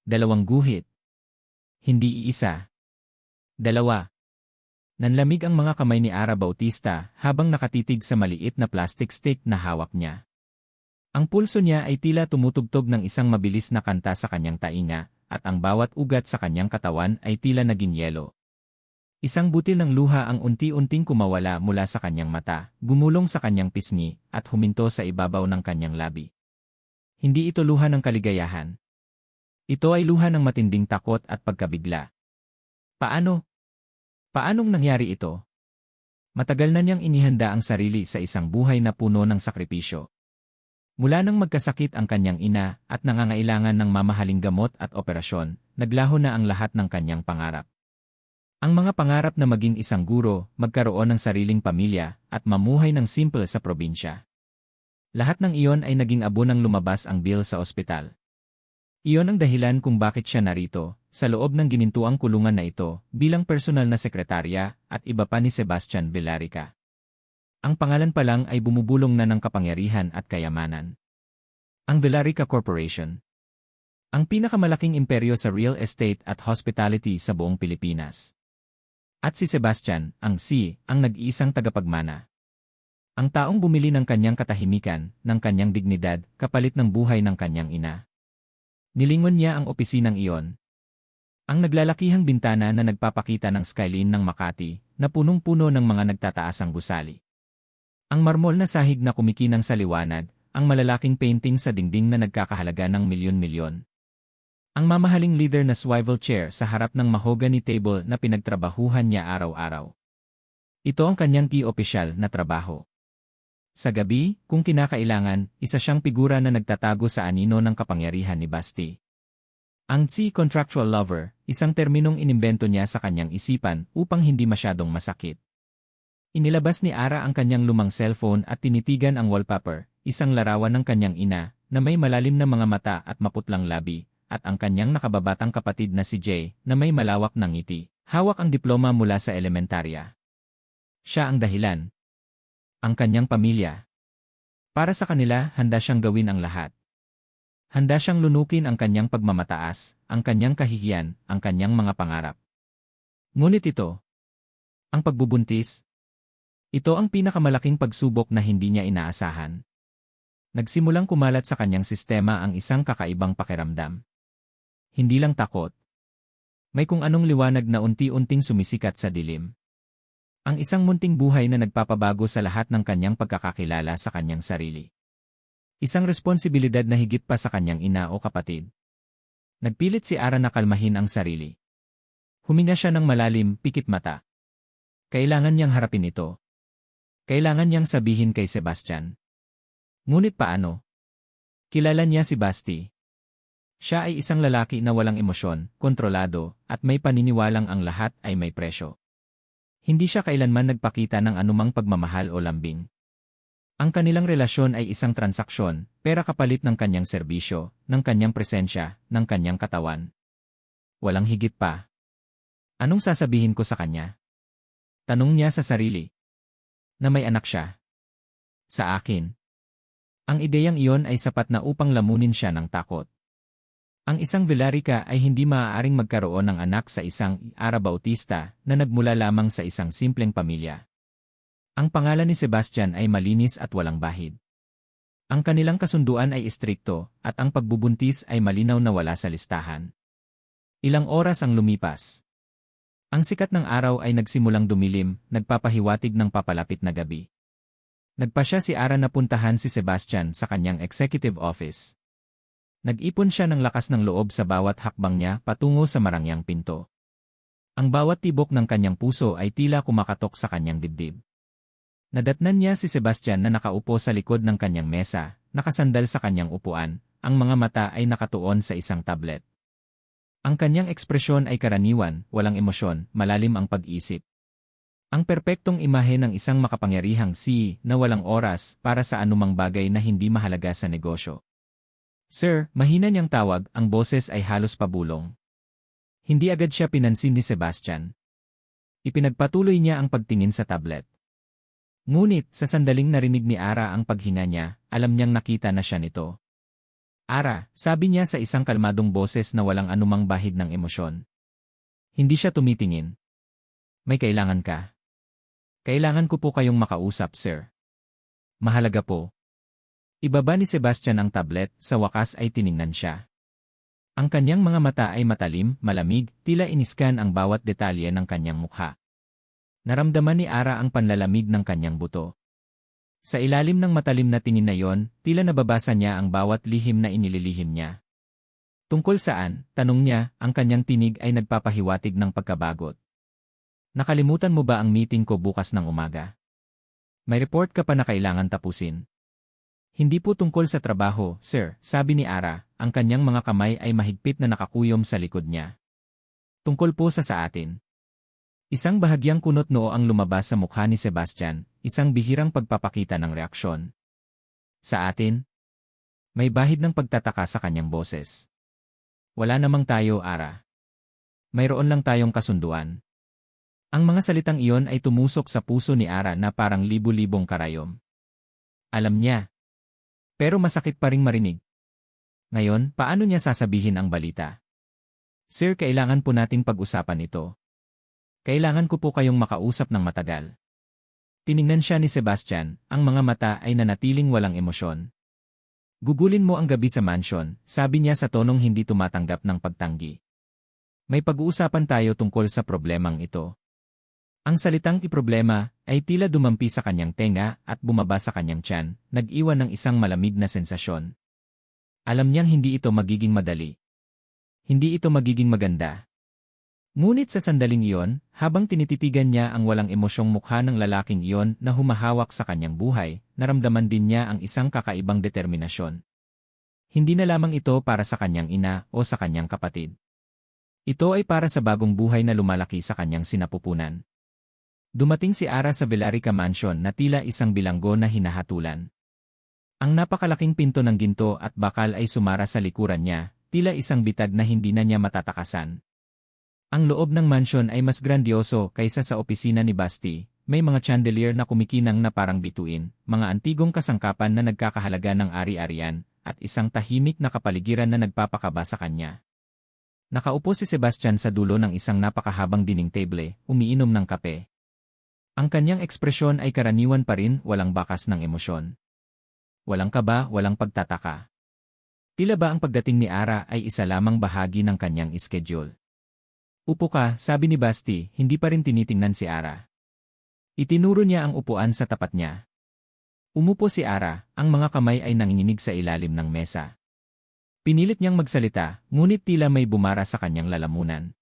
Dalawang guhit. Hindi iisa. Dalawa. Nanlamig ang mga kamay ni Ara Bautista habang nakatitig sa maliit na plastic stick na hawak niya. Ang pulso niya ay tila tumutugtog ng isang mabilis na kanta sa kanyang tainga, at ang bawat ugat sa kanyang katawan ay tila naging yelo. Isang butil ng luha ang unti-unting kumawala mula sa kanyang mata, gumulong sa kanyang pisngi, at huminto sa ibabaw ng kanyang labi. Hindi ito luha ng kaligayahan. Ito ay luha ng matinding takot at pagkabigla. Paano? Paanong nangyari ito? Matagal na niyang inihanda ang sarili sa isang buhay na puno ng sakripisyo. Mula nang magkasakit ang kanyang ina at nangangailangan ng mamahaling gamot at operasyon, naglaho na ang lahat ng kanyang pangarap. Ang mga pangarap na maging isang guro, magkaroon ng sariling pamilya, at mamuhay ng simple sa probinsya. Lahat ng iyon ay naging abo nang lumabas ang bill sa ospital. Iyon ang dahilan kung bakit siya narito, sa loob ng ginintuang kulungan na ito, bilang personal na sekretarya, at iba pa ni Sebastian Villarica. Ang pangalan pa lang ay bumubulong na ng kapangyarihan at kayamanan. Ang Villarica Corporation. Ang pinakamalaking imperyo sa real estate at hospitality sa buong Pilipinas. At si Sebastian, ang nag-iisang tagapagmana. Ang taong bumili ng kanyang katahimikan, ng kanyang dignidad, kapalit ng buhay ng kanyang ina. Nilingon niya ang opisinang iyon. Ang naglalakihang bintana na nagpapakita ng skyline ng Makati, na punong-puno ng mga nagtataasang gusali. Ang marmol na sahig na kumikinang sa liwanag, ang malalaking painting sa dingding na nagkakahalaga ng milyon-milyon. Ang mamahaling leather na swivel chair sa harap ng mahogany table na pinagtrabahuhan niya araw-araw. Ito ang kanyang key opisyal na trabaho. Sa gabi, kung kinakailangan, isa siyang figura na nagtatago sa anino ng kapangyarihan ni Basti. Ang contractual lover, isang terminong inimbento niya sa kanyang isipan upang hindi masyadong masakit. Inilabas ni Ara ang kanyang lumang cellphone at tinitigan ang wallpaper, isang larawan ng kanyang ina, na may malalim na mga mata at maputlang labi, at ang kanyang nakababatang kapatid na si Jay, na may malawak na ngiti, hawak ang diploma mula sa elementarya. Siya ang dahilan. Ang kanyang pamilya. Para sa kanila, handa siyang gawin ang lahat. Handa siyang lunukin ang kanyang pagmamataas, ang kanyang kahihiyan, ang kanyang mga pangarap. Ngunit ito, ang pagbubuntis, ito ang pinakamalaking pagsubok na hindi niya inaasahan. Nagsimulang kumalat sa kanyang sistema ang isang kakaibang pakiramdam. Hindi lang takot. May kung anong liwanag na unti-unting sumisikat sa dilim. Ang isang munting buhay na nagpapabago sa lahat ng kanyang pagkakakilala sa kanyang sarili. Isang responsibilidad na higit pa sa kanyang ina o kapatid. Nagpilit si Ara na kalmahin ang sarili. Huminga siya ng malalim, pikit mata. Kailangan niyang harapin ito. Kailangan niyang sabihin kay Sebastian. Ngunit paano? Kilala niya si Basti. Siya ay isang lalaki na walang emosyon, kontrolado, at may paniniwalang ang lahat ay may presyo. Hindi siya kailanman nagpakita ng anumang pagmamahal o lambing. Ang kanilang relasyon ay isang transaksyon, pera kapalit ng kanyang serbisyo, ng kanyang presensya, ng kanyang katawan. Walang higit pa. Anong sasabihin ko sa kanya? Tanong niya sa sarili. Na may anak siya. Sa akin. Ang ideyang iyon ay sapat na upang lamunin siya ng takot. Ang isang Villarica ay hindi maaaring magkaroon ng anak sa isang Ara Bautista na nagmula lamang sa isang simpleng pamilya. Ang pangalan ni Sebastian ay malinis at walang bahid. Ang kanilang kasunduan ay istrikto at ang pagbubuntis ay malinaw na wala sa listahan. Ilang oras ang lumipas. Ang sikat ng araw ay nagsimulang dumilim, nagpapahiwatig ng papalapit na gabi. Nagpasya si Ara na puntahan si Sebastian sa kanyang executive office. Nag-ipon siya ng lakas ng loob sa bawat hakbang niya patungo sa marangyang pinto. Ang bawat tibok ng kanyang puso ay tila kumakatok sa kanyang dibdib. Nadatnan niya si Sebastian na nakaupo sa likod ng kanyang mesa, nakasandal sa kanyang upuan, ang mga mata ay nakatuon sa isang tablet. Ang kanyang ekspresyon ay karaniwan, walang emosyon, malalim ang pag-isip. Ang perpektong imahe ng isang makapangyarihang na walang oras para sa anumang bagay na hindi mahalaga sa negosyo. Sir, mahina niyang tawag, ang boses ay halos pabulong. Hindi agad siya pinansin ni Sebastian. Ipinagpatuloy niya ang pagtingin sa tablet. Ngunit, sa sandaling narinig ni Ara ang paghinga niya, alam niyang nakita na siya nito. Ara, sabi niya sa isang kalmadong boses na walang anumang bahid ng emosyon. Hindi siya tumitingin. May kailangan ka. Kailangan ko po kayong makausap, sir. Mahalaga po. Ibaba ni Sebastian ang tablet, sa wakas ay tiningnan siya. Ang kanyang mga mata ay matalim, malamig, tila iniskan ang bawat detalye ng kanyang mukha. Naramdaman ni Ara ang panlalamig ng kanyang buto. Sa ilalim ng matalim na tingin na yon, tila nababasa niya ang bawat lihim na inililihim niya. Tungkol saan, tanong niya, ang kanyang tinig ay nagpapahiwatig ng pagkabagot. Nakalimutan mo ba ang meeting ko bukas ng umaga? May report ka pa na kailangan tapusin. Hindi po tungkol sa trabaho, sir, sabi ni Ara, ang kanyang mga kamay ay mahigpit na nakakuyom sa likod niya. Tungkol po sa atin. Isang bahagyang kunot noo ang lumabas sa mukha ni Sebastian, isang bihirang pagpapakita ng reaksyon. Sa atin? May bahid ng pagtataka sa kanyang boses. Wala namang tayo, Ara. Mayroon lang tayong kasunduan. Ang mga salitang iyon ay tumusok sa puso ni Ara na parang libu-libong karayom. Alam niya. Pero masakit pa ring marinig. Ngayon, paano niya sasabihin ang balita? Sir, kailangan po nating pag-usapan ito. Kailangan ko po kayong makausap ng matagal. Tiningnan siya ni Sebastian, ang mga mata ay nanatiling walang emosyon. Gugulin mo ang gabi sa mansion, sabi niya sa tonong hindi tumatanggap ng pagtanggi. May pag-uusapan tayo tungkol sa problemang ito. Ang salitang iproblema ay tila dumampi sa kanyang tenga at bumaba sa kanyang tiyan, nag-iwan ng isang malamig na sensasyon. Alam niyang hindi ito magiging madali. Hindi ito magiging maganda. Ngunit sa sandaling iyon, habang tinititigan niya ang walang emosyong mukha ng lalaking iyon na humahawak sa kanyang buhay, naramdaman din niya ang isang kakaibang determinasyon. Hindi na lamang ito para sa kanyang ina o sa kanyang kapatid. Ito ay para sa bagong buhay na lumalaki sa kanyang sinapupunan. Dumating si Ara sa Villarica Mansion na tila isang bilanggo na hinahatulan. Ang napakalaking pinto ng ginto at bakal ay sumara sa likuran niya, tila isang bitag na hindi na niya matatakasan. Ang loob ng mansion ay mas grandioso kaysa sa opisina ni Basti, may mga chandelier na kumikinang na parang bituin, mga antigong kasangkapan na nagkakahalaga ng ari-arian, at isang tahimik na kapaligiran na nagpapakaba sa kanya. Nakaupo si Sebastian sa dulo ng isang napakahabang dining table, umiinom ng kape. Ang kanyang ekspresyon ay karaniwan pa rin, walang bakas ng emosyon. Walang kaba, walang pagtataka. Tila ba ang pagdating ni Ara ay isa lamang bahagi ng kanyang schedule. Upo ka, sabi ni Basti, hindi pa rin tinitingnan si Ara. Itinuro niya ang upuan sa tapat niya. Umupo si Ara, ang mga kamay ay nanginginig sa ilalim ng mesa. Pinilit niyang magsalita, ngunit tila may bumara sa kanyang lalamunan.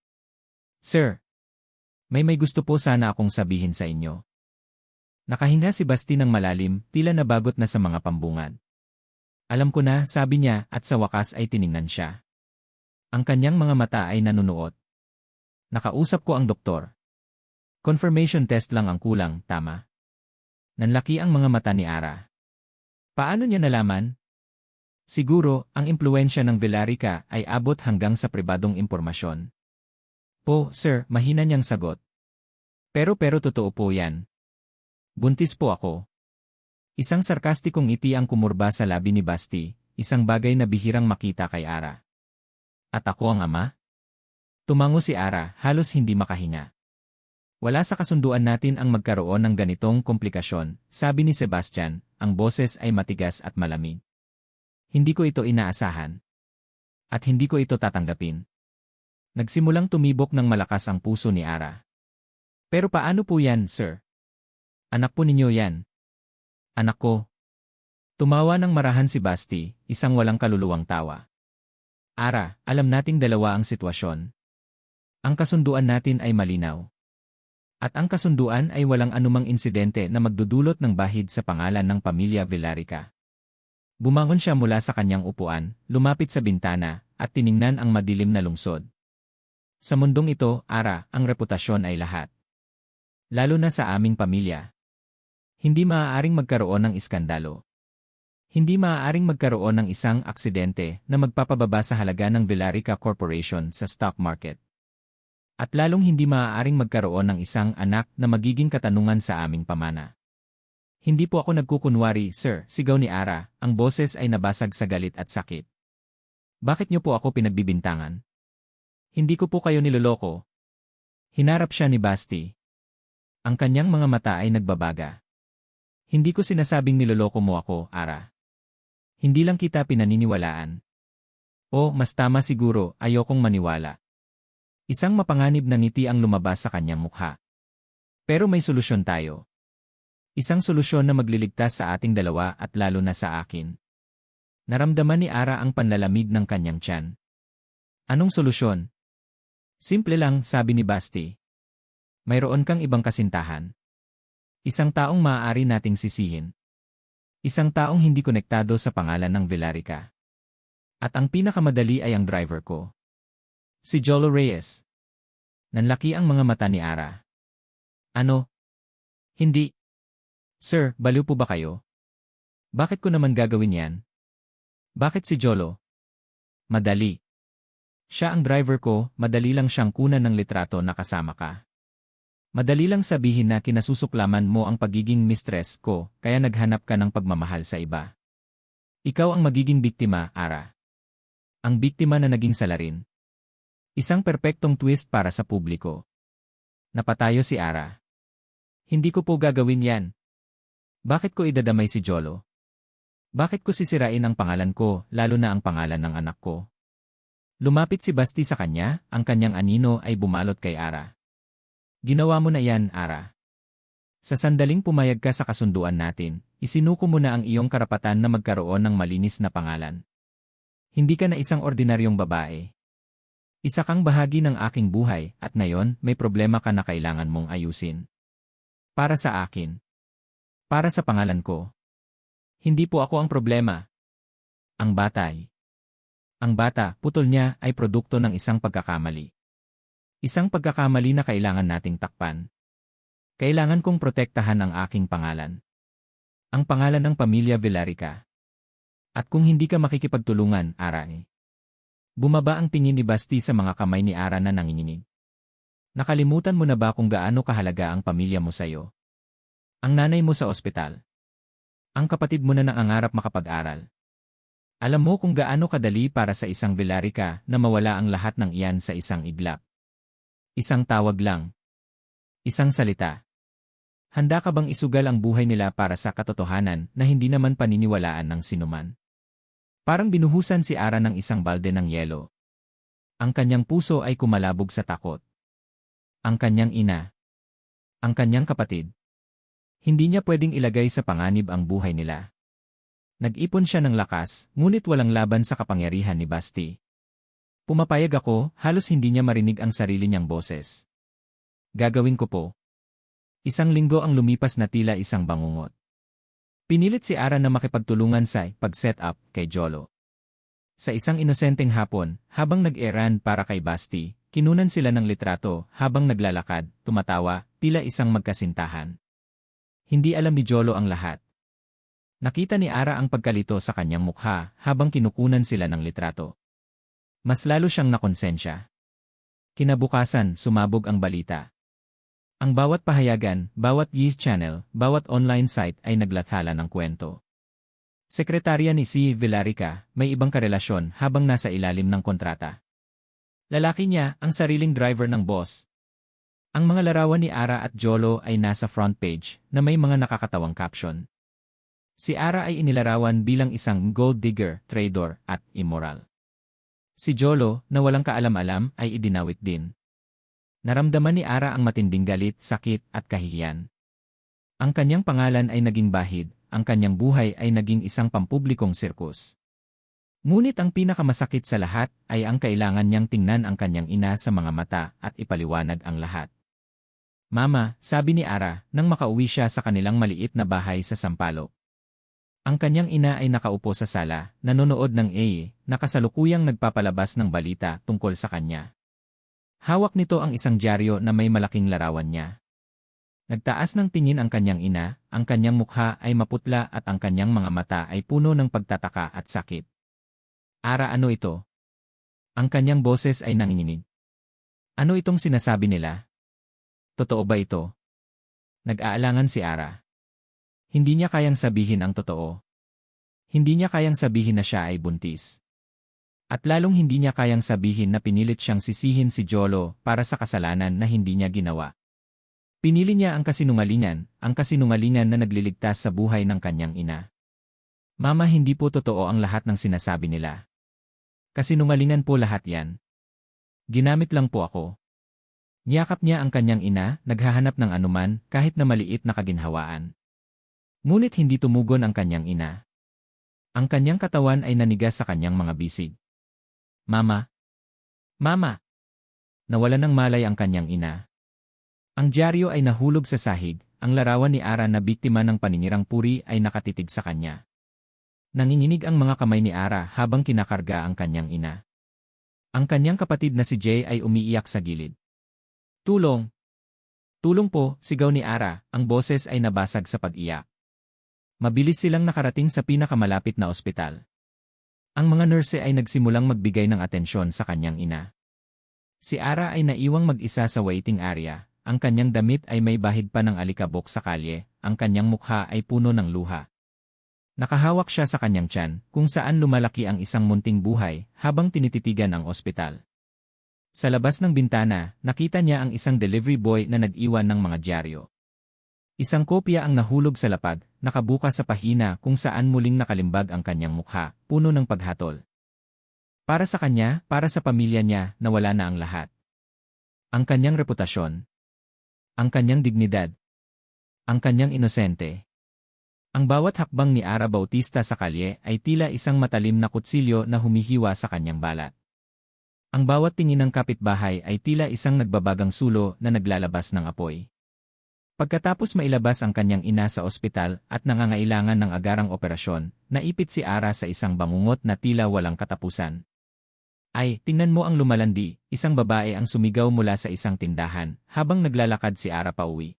Sir, may gusto po sana akong sabihin sa inyo. Nakahinga si Basti ng malalim, tila nabagot na sa mga pambungad. Alam ko na, sabi niya, at sa wakas ay tiningnan siya. Ang kanyang mga mata ay nanunuot. Nakausap ko ang doktor. Confirmation test lang ang kulang, tama? Nanlaki ang mga mata ni Ara. Paano niya nalaman? Siguro, ang impluwensya ng Villarica ay abot hanggang sa pribadong impormasyon. Po, sir, mahina niyang sagot. Pero totoo po yan. Buntis po ako. Isang sarkastikong ngiti ang kumurba sa labi ni Basti, isang bagay na bihirang makita kay Ara. At ako ang ama? Tumango si Ara, halos hindi makahinga. Wala sa kasunduan natin ang magkaroon ng ganitong komplikasyon, sabi ni Sebastian, ang boses ay matigas at malamig. Hindi ko ito inaasahan. At hindi ko ito tatanggapin. Nagsimulang tumibok ng malakas ang puso ni Ara. Pero paano po yan, sir? Anak po ninyo yan. Anak ko. Tumawa ng marahan si Basti, isang walang kaluluwang tawa. Ara, alam nating dalawa ang sitwasyon. Ang kasunduan natin ay malinaw. At ang kasunduan ay walang anumang insidente na magdudulot ng bahid sa pangalan ng pamilya Villarica. Bumangon siya mula sa kanyang upuan, lumapit sa bintana, at tiningnan ang madilim na lungsod. Sa mundong ito, Ara, ang reputasyon ay lahat. Lalo na sa aming pamilya. Hindi maaaring magkaroon ng iskandalo. Hindi maaaring magkaroon ng isang aksidente na magpapababa sa halaga ng Villarica Corporation sa stock market. At lalong hindi maaaring magkaroon ng isang anak na magiging katanungan sa aming pamana. Hindi po ako nagkukunwari, sir, sigaw ni Ara, ang boses ay nabasag sa galit at sakit. Bakit niyo po ako pinagbibintangan? Hindi ko po kayo niloloko. Hinarap siya ni Basti. Ang kanyang mga mata ay nagbabaga. Hindi ko sinasabing niloloko mo ako, Ara. Hindi lang kita pinaniniwalaan. O, mas tama siguro, ayokong maniwala. Isang mapanganib na ngiti ang lumabas sa kanyang mukha. Pero may solusyon tayo. Isang solusyon na magliligtas sa ating dalawa at lalo na sa akin. Naramdaman ni Ara ang panlalamig ng kanyang tiyan. Anong solusyon? Simple lang, sabi ni Basti. Mayroon kang ibang kasintahan. Isang taong maaari nating sisihin. Isang taong hindi konektado sa pangalan ng Vilarica. At ang pinakamadali ay ang driver ko. Si Jolo Reyes. Nanlaki ang mga mata ni Ara. Ano? Hindi. Sir, baliw po ba kayo? Bakit ko naman gagawin yan? Bakit si Jolo? Madali. Siya ang driver ko, madali lang siyang kunan ng litrato na kasama ka. Madali lang sabihin na kinasusuklaman mo ang pagiging mistress ko, kaya naghanap ka ng pagmamahal sa iba. Ikaw ang magiging biktima, Ara. Ang biktima na naging salarin. Isang perpektong twist para sa publiko. Napatayo si Ara. Hindi ko po gagawin yan. Bakit ko idadamay si Jolo? Bakit ko sisirain ang pangalan ko, lalo na ang pangalan ng anak ko? Lumapit si Basti sa kanya, ang kanyang anino ay bumalot kay Ara. Ginawa mo na yan, Ara. Sa sandaling pumayag ka sa kasunduan natin, isinuko mo na ang iyong karapatan na magkaroon ng malinis na pangalan. Hindi ka na isang ordinaryong babae. Isa kang bahagi ng aking buhay at ngayon may problema ka na kailangan mong ayusin. Para sa akin. Para sa pangalan ko. Hindi po ako ang problema. Ang batay. Ang bata, putol niya, ay produkto ng isang pagkakamali. Isang pagkakamali na kailangan nating takpan. Kailangan kong protektahan ang aking pangalan. Ang pangalan ng pamilya Vilarica. At kung hindi ka makikipagtulungan, Ara. Bumaba ang tingin ni Basti sa mga kamay ni Ara na nanginginig. Nakalimutan mo na ba kung gaano kahalaga ang pamilya mo sa'yo? Ang nanay mo sa ospital. Ang kapatid mo na nangangarap makapag-aral. Alam mo kung gaano kadali para sa isang Vilarica na mawala ang lahat ng iyan sa isang iglap. Isang tawag lang. Isang salita. Handa ka bang isugal ang buhay nila para sa katotohanan na hindi naman paniniwalaan ng sinuman? Parang binuhusan si Ara ng isang balde ng yelo. Ang kanyang puso ay kumalabog sa takot. Ang kanyang ina. Ang kanyang kapatid. Hindi niya pwedeng ilagay sa panganib ang buhay nila. Nag-ipon siya ng lakas, ngunit walang laban sa kapangyarihan ni Basti. Pumapayag ako, halos hindi niya marinig ang sarili niyang boses. Gagawin ko po. Isang linggo ang lumipas na tila isang bangungot. Pinilit si Ara na makipagtulungan sa pag-set up kay Jolo. Sa isang inosenteng hapon, habang nag-eran para kay Basti, kinunan sila ng litrato habang naglalakad, tumatawa, tila isang magkasintahan. Hindi alam ni Jolo ang lahat. Nakita ni Ara ang pagkalito sa kanyang mukha habang kinukunan sila ng litrato. Mas lalo siyang nakonsensya. Kinabukasan, sumabog ang balita. Ang bawat pahayagan, bawat news channel, bawat online site ay naglathala ng kwento. Sekretarya ni si Vilarica, may ibang karelasyon habang nasa ilalim ng kontrata. Lalaki niya, ang sariling driver ng boss. Ang mga larawan ni Ara at Jolo ay nasa front page na may mga nakakatawang caption. Si Ara ay inilarawan bilang isang gold digger, traitor, at immoral. Si Jolo, na walang kaalam-alam, ay idinawit din. Naramdaman ni Ara ang matinding galit, sakit, at kahihiyan. Ang kanyang pangalan ay naging bahid, ang kanyang buhay ay naging isang pampublikong sirkus. Ngunit ang pinakamasakit sa lahat ay ang kailangan niyang tingnan ang kanyang ina sa mga mata at ipaliwanag ang lahat. Mama, sabi ni Ara, nang makauwi siya sa kanilang maliit na bahay sa Sampaloc. Ang kanyang ina ay nakaupo sa sala, nanonood ng na kasalukuyang nagpapalabas ng balita tungkol sa kanya. Hawak nito ang isang dyaryo na may malaking larawan niya. Nagtaas ng tingin ang kanyang ina, ang kanyang mukha ay maputla at ang kanyang mga mata ay puno ng pagtataka at sakit. Ara, ano ito? Ang kanyang boses ay nanginginig. Ano itong sinasabi nila? Totoo ba ito? Nag-aalangan si Ara. Hindi niya kayang sabihin ang totoo. Hindi niya kayang sabihin na siya ay buntis. At lalong hindi niya kayang sabihin na pinilit siyang sisihin si Jolo para sa kasalanan na hindi niya ginawa. Pinili niya ang kasinungalingan na nagliligtas sa buhay ng kanyang ina. Mama, hindi po totoo ang lahat ng sinasabi nila. Kasinungalingan po lahat yan. Ginamit lang po ako. Niyakap niya ang kanyang ina, naghahanap ng anuman kahit na maliit na kaginhawaan. Ngunit hindi tumugon ang kanyang ina. Ang kanyang katawan ay nanigas sa kanyang mga bisig. Mama! Mama! Nawalan ng malay ang kanyang ina. Ang dyaryo ay nahulog sa sahig, ang larawan ni Ara na biktima ng paninirang puri ay nakatitig sa kanya. Nanginginig ang mga kamay ni Ara habang kinakarga ang kanyang ina. Ang kanyang kapatid na si Jay ay umiiyak sa gilid. Tulong! Tulong po, sigaw ni Ara, ang boses ay nabasag sa pag-iyak. Mabilis silang nakarating sa pinakamalapit na ospital. Ang mga nurse ay nagsimulang magbigay ng atensyon sa kanyang ina. Si Ara ay naiwang mag-isa sa waiting area, ang kanyang damit ay may bahid pa ng alikabok sa kalye, ang kanyang mukha ay puno ng luha. Nakahawak siya sa kanyang tiyan, kung saan lumalaki ang isang munting buhay, habang tinititigan ang ospital. Sa labas ng bintana, nakita niya ang isang delivery boy na nag-iwan ng mga dyaryo. Isang kopya ang nahulog sa lapag, nakabukas sa pahina kung saan muling nakalimbag ang kanyang mukha, puno ng paghatol. Para sa kanya, para sa pamilya niya, nawala na ang lahat. Ang kanyang reputasyon. Ang kanyang dignidad. Ang kanyang inosente. Ang bawat hakbang ni Ara Bautista sa kalye ay tila isang matalim na kutsilyo na humihiwa sa kanyang balat. Ang bawat tingin ng kapitbahay ay tila isang nagbabagang sulo na naglalabas ng apoy. Pagkatapos mailabas ang kanyang ina sa ospital at nangangailangan ng agarang operasyon, naipit si Ara sa isang bangungot na tila walang katapusan. Ay, tingnan mo ang lumalandi, isang babae ang sumigaw mula sa isang tindahan, habang naglalakad si Ara pauwi.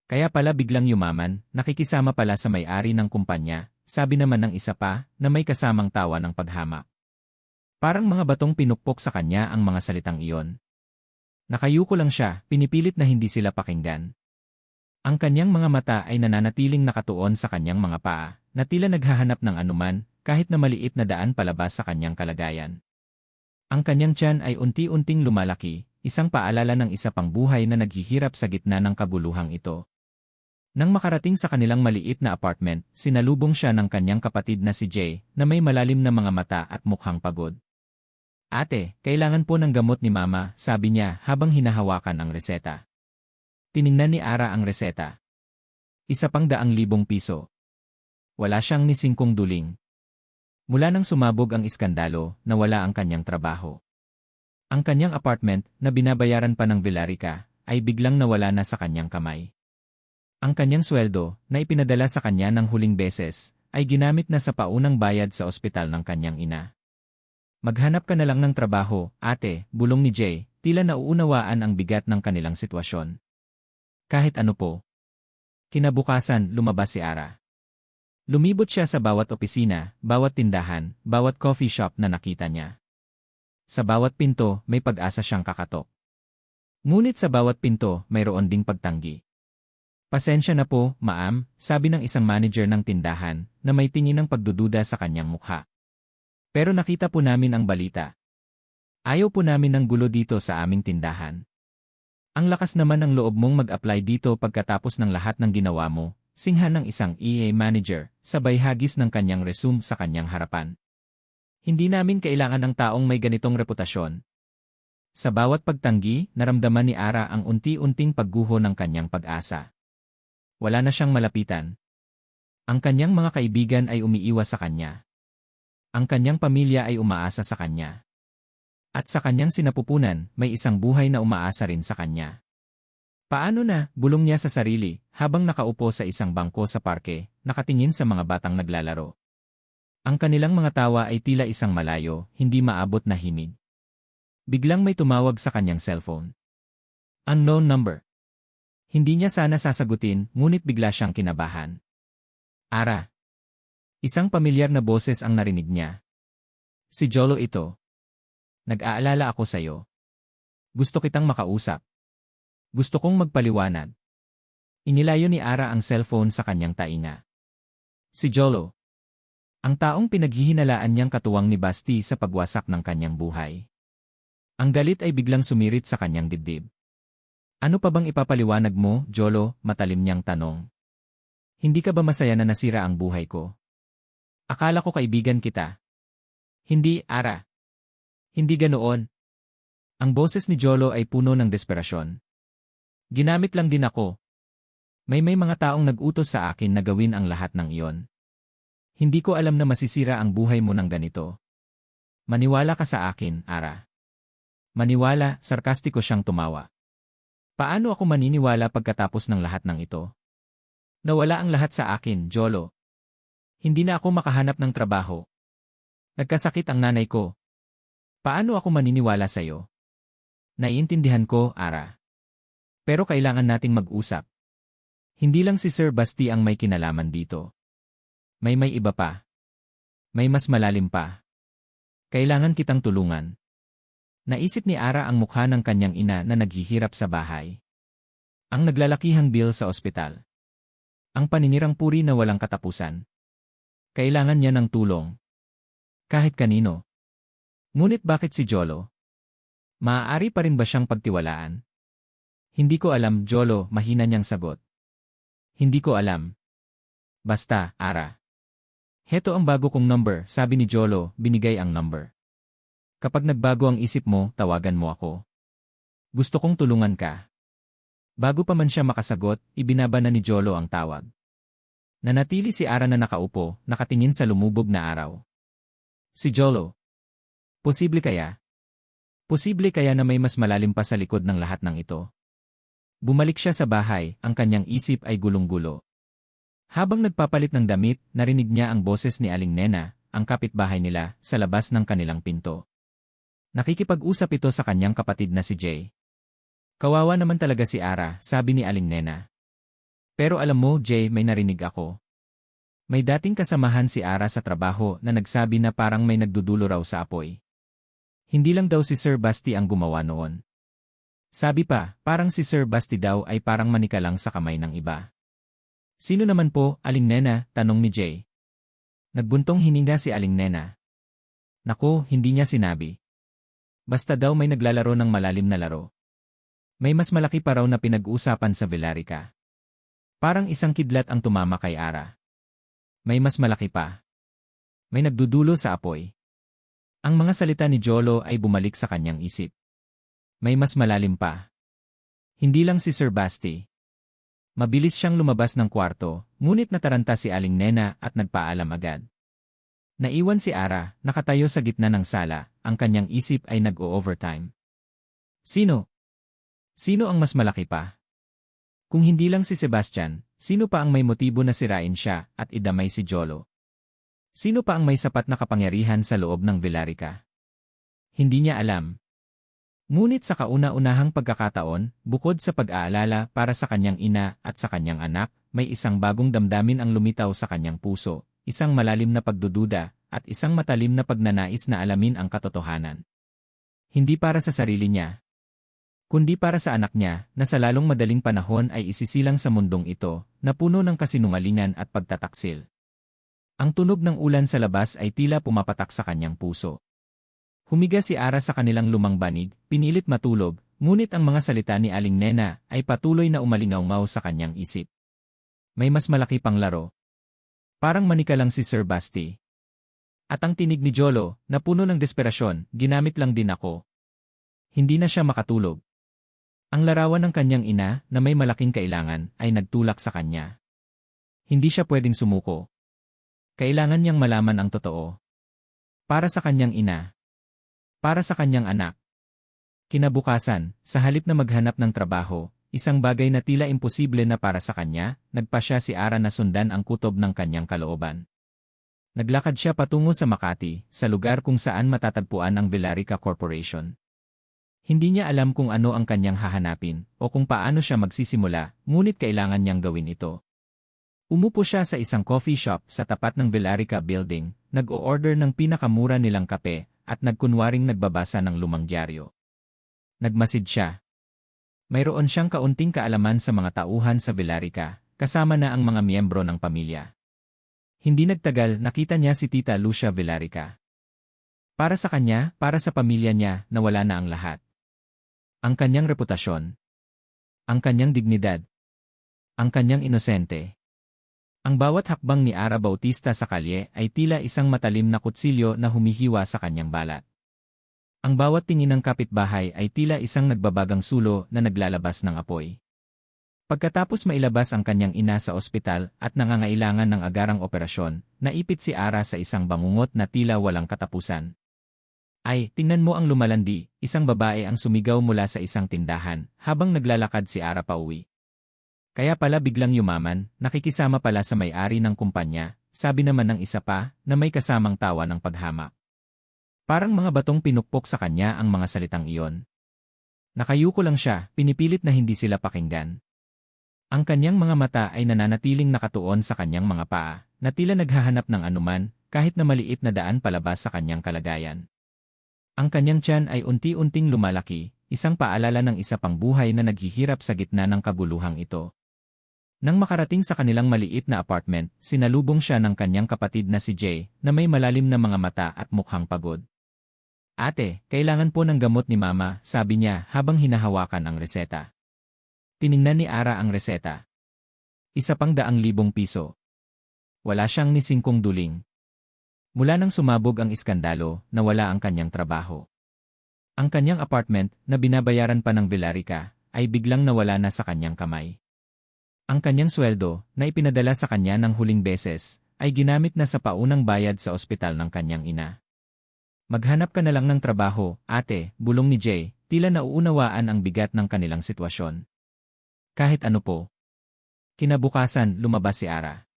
Kaya pala biglang yumaman, nakikisama pala sa may-ari ng kumpanya, sabi naman ng isa pa, na may kasamang tawa ng paghamak. Parang mga batong pinukpok sa kanya ang mga salitang iyon. Nakayuko lang siya, pinipilit na hindi sila pakinggan. Ang kanyang mga mata ay nananatiling nakatuon sa kanyang mga paa, na tila naghahanap ng anuman, kahit na maliit na daan palabas sa kanyang kalagayan. Ang kanyang tiyan ay unti-unting lumalaki, isang paalala ng isa pang buhay na naghihirap sa gitna ng kaguluhang ito. Nang makarating sa kanilang maliit na apartment, sinalubong siya ng kanyang kapatid na si Jay, na may malalim na mga mata at mukhang pagod. Ate, kailangan po ng gamot ni Mama, sabi niya habang hinahawakan ang reseta. Tiningnan ni Ara ang reseta. Isa pang 200,000 piso. Wala siyang ni 5 duling. Mula nang sumabog ang iskandalo, nawala ang kanyang trabaho. Ang kanyang apartment, na binabayaran pa ng Villarica, ay biglang nawala na sa kanyang kamay. Ang kanyang sweldo, na ipinadala sa kanya ng huling beses, ay ginamit na sa paunang bayad sa ospital ng kanyang ina. Maghanap ka na lang ng trabaho, ate, bulong ni Jay, tila nauunawaan ang bigat ng kanilang sitwasyon. Kahit ano po. Kinabukasan, lumabas si Ara. Lumibot siya sa bawat opisina, bawat tindahan, bawat coffee shop na nakita niya. Sa bawat pinto, may pag-asa siyang kakatok. Ngunit sa bawat pinto, mayroon ding pagtanggi. Pasensya na po, ma'am, sabi ng isang manager ng tindahan, na may tingin ng pagdududa sa kanyang mukha. Pero nakita po namin ang balita. Ayaw po namin ng gulo dito sa aming tindahan. Ang lakas naman ng loob mong mag-apply dito pagkatapos ng lahat ng ginawa mo, singhan ng isang EA manager, sabay hagis ng kanyang resume sa kanyang harapan. Hindi namin kailangan ng taong may ganitong reputasyon. Sa bawat pagtanggi, naramdaman ni Ara ang unti-unting pagguho ng kanyang pag-asa. Wala na siyang malapitan. Ang kanyang mga kaibigan ay umiiwas sa kanya. Ang kanyang pamilya ay umaasa sa kanya. At sa kanyang sinapupunan, may isang buhay na umaasa rin sa kanya. Paano na, bulong niya sa sarili, habang nakaupo sa isang bangko sa parke, nakatingin sa mga batang naglalaro. Ang kanilang mga tawa ay tila isang malayo, hindi maabot na himig. Biglang may tumawag sa kanyang cellphone. Unknown number. Hindi niya sana sasagutin, ngunit bigla siyang kinabahan. Ara. Isang pamilyar na boses ang narinig niya. Si Jolo ito. Nag-aalala ako sa'yo. Gusto kitang makausap. Gusto kong magpaliwanag. Inilayo ni Ara ang cellphone sa kanyang tainga. Si Jolo. Ang taong pinaghihinalaan niyang katuwang ni Basti sa pagwasak ng kanyang buhay. Ang galit ay biglang sumirit sa kanyang dibdib. Ano pa bang ipapaliwanag mo, Jolo? Matalim niyang tanong. Hindi ka ba masaya na nasira ang buhay ko? Akala ko kaibigan kita. Hindi, Ara. Hindi ganoon. Ang boses ni Jolo ay puno ng desperasyon. Ginamit lang din ako. May mga taong nag-utos sa akin na gawin ang lahat ng iyon. Hindi ko alam na masisira ang buhay mo ng ganito. Maniwala ka sa akin, Ara. Maniwala, sarkastiko siyang tumawa. Paano ako maniniwala pagkatapos ng lahat ng ito? Nawala ang lahat sa akin, Jolo. Hindi na ako makahanap ng trabaho. Nagkasakit ang nanay ko. Paano ako maniniwala sa'yo? Naiintindihan ko, Ara. Pero kailangan nating mag-usap. Hindi lang si Sir Basti ang may kinalaman dito. May iba pa. May mas malalim pa. Kailangan kitang tulungan. Naisip ni Ara ang mukha ng kanyang ina na naghihirap sa bahay. Ang naglalakihang bill sa ospital. Ang paninirang puri na walang katapusan. Kailangan niya ng tulong. Kahit kanino. Ngunit bakit si Jolo? Maaari pa rin ba siyang pagtiwalaan? Hindi ko alam, Jolo, mahina niyang sagot. Hindi ko alam. Basta, Ara. Heto ang bago kong number, sabi ni Jolo, binigay ang number. Kapag nagbago ang isip mo, tawagan mo ako. Gusto kong tulungan ka. Bago pa man siya makasagot, ibinaba na ni Jolo ang tawag. Nanatili si Ara na nakaupo, nakatingin sa lumubog na araw. Si Jolo. Posible kaya? Posible kaya na may mas malalim pa sa likod ng lahat ng ito? Bumalik siya sa bahay, ang kanyang isip ay gulong-gulo. Habang nagpapalit ng damit, narinig niya ang boses ni Aling Nena, ang kapitbahay nila, sa labas ng kanilang pinto. Nakikipag-usap ito sa kanyang kapatid na si Jay. Kawawa naman talaga si Ara, sabi ni Aling Nena. Pero alam mo, Jay, may narinig ako. May dating kasamahan si Ara sa trabaho na nagsabi na parang may nagdudulo raw sa apoy. Hindi lang daw si Sir Basti ang gumawa noon. Sabi pa, parang si Sir Basti daw ay parang manika lang sa kamay ng iba. Sino naman po, Aling Nena? Tanong ni Jay. Nagbuntong hininga si Aling Nena. Naku, hindi niya sinabi. Basta daw may naglalaro ng malalim na laro. May mas malaki pa raw na pinag-uusapan sa Villarica. Parang isang kidlat ang tumama kay Ara. May mas malaki pa. May nagdudulo sa apoy. Ang mga salita ni Jolo ay bumalik sa kanyang isip. May mas malalim pa. Hindi lang si Sir Basti. Mabilis siyang lumabas ng kwarto, ngunit nataranta si Aling Nena at nagpaalam agad. Naiwan si Ara, nakatayo sa gitna ng sala, ang kanyang isip ay nag-o-overtime. Sino? Sino ang mas malaki pa? Kung hindi lang si Sebastian, sino pa ang may motibo na sirain siya at idamay si Jolo? Sino pa ang may sapat na kapangyarihan sa loob ng Villarica? Hindi niya alam. Ngunit sa kauna-unahang pagkakataon, bukod sa pag-aalala para sa kanyang ina at sa kanyang anak, may isang bagong damdamin ang lumitaw sa kanyang puso, isang malalim na pagdududa, at isang matalim na pagnanais na alamin ang katotohanan. Hindi para sa sarili niya, kundi para sa anak niya, na sa lalong madaling panahon ay isisilang sa mundong ito, na puno ng kasinungalingan at pagtataksil. Ang tunog ng ulan sa labas ay tila pumapatak sa kanyang puso. Humiga si Ara sa kanilang lumang banig, pinilit matulog, ngunit ang mga salita ni Aling Nena ay patuloy na umalingaw-ngaw sa kanyang isip. May mas malaki pang laro. Parang manika lang si Sir Basti. At ang tinig ni Jolo, na puno ng desperasyon, ginamit lang din ako. Hindi na siya makatulog. Ang larawan ng kanyang ina, na may malaking kailangan, ay nagtulak sa kanya. Hindi siya pwedeng sumuko. Kailangan niyang malaman ang totoo. Para sa kanyang ina. Para sa kanyang anak. Kinabukasan, sa halip na maghanap ng trabaho, isang bagay na tila imposible na para sa kanya, nagpasya si Ara na sundan ang kutob ng kanyang kalooban. Naglakad siya patungo sa Makati, sa lugar kung saan matatagpuan ang Villarica Corporation. Hindi niya alam kung ano ang kanyang hahanapin, o kung paano siya magsisimula, ngunit kailangan niyang gawin ito. Umupo siya sa isang coffee shop sa tapat ng Villarica Building, nag-o-order ng pinakamura nilang kape, at nagkunwaring nagbabasa ng lumang dyaryo. Nagmasid siya. Mayroon siyang kaunting kaalaman sa mga tauhan sa Villarica, kasama na ang mga miyembro ng pamilya. Hindi nagtagal, nakita niya si Tita Lucia Villarica. Para sa kanya, para sa pamilya niya, nawala na ang lahat. Ang kanyang reputasyon. Ang kanyang dignidad. Ang kanyang inosente. Ang bawat hakbang ni Ara Bautista sa kalye ay tila isang matalim na kutsilyo na humihiwa sa kanyang balat. Ang bawat tingin ng kapitbahay ay tila isang nagbabagang sulo na naglalabas ng apoy. Pagkatapos mailabas ang kanyang ina sa ospital at nangangailangan ng agarang operasyon, naipit si Ara sa isang bangungot na tila walang katapusan. Ay, tingnan mo ang lumalandi, isang babae ang sumigaw mula sa isang tindahan habang naglalakad si Ara pauwi. Kaya pala biglang yumaman, nakikisama pala sa may-ari ng kumpanya, sabi naman ng isa pa na may kasamang tawa ng paghamak. Parang mga batong pinukpok sa kanya ang mga salitang iyon. Nakayuko lang siya, pinipilit na hindi sila pakinggan. Ang kanyang mga mata ay nananatiling nakatuon sa kanyang mga paa, na tila naghahanap ng anuman, kahit na maliit na daan palabas sa kanyang kalagayan. Ang kanyang tiyan ay unti-unting lumalaki, isang paalala ng isa pang buhay na naghihirap sa gitna ng kaguluhang ito. Nang makarating sa kanilang maliit na apartment, sinalubong siya ng kanyang kapatid na si Jay, na may malalim na mga mata at mukhang pagod. Ate, kailangan po ng gamot ni Mama, sabi niya habang hinahawakan ang reseta. Tiningnan ni Ara ang reseta. Isa pang 200,000 piso. Wala siyang ni 5 duling. Mula nang sumabog ang iskandalo, nawala ang kanyang trabaho. Ang kanyang apartment, na binabayaran pa ng Villarica, ay biglang nawala na sa kanyang kamay. Ang kanyang sweldo, na ipinadala sa kanya ng huling beses, ay ginamit na sa paunang bayad sa ospital ng kanyang ina. Maghanap ka na lang ng trabaho, ate, bulong ni Jay, tila nauunawaan ang bigat ng kanilang sitwasyon. Kahit ano po. Kinabukasan, lumabas si Ara.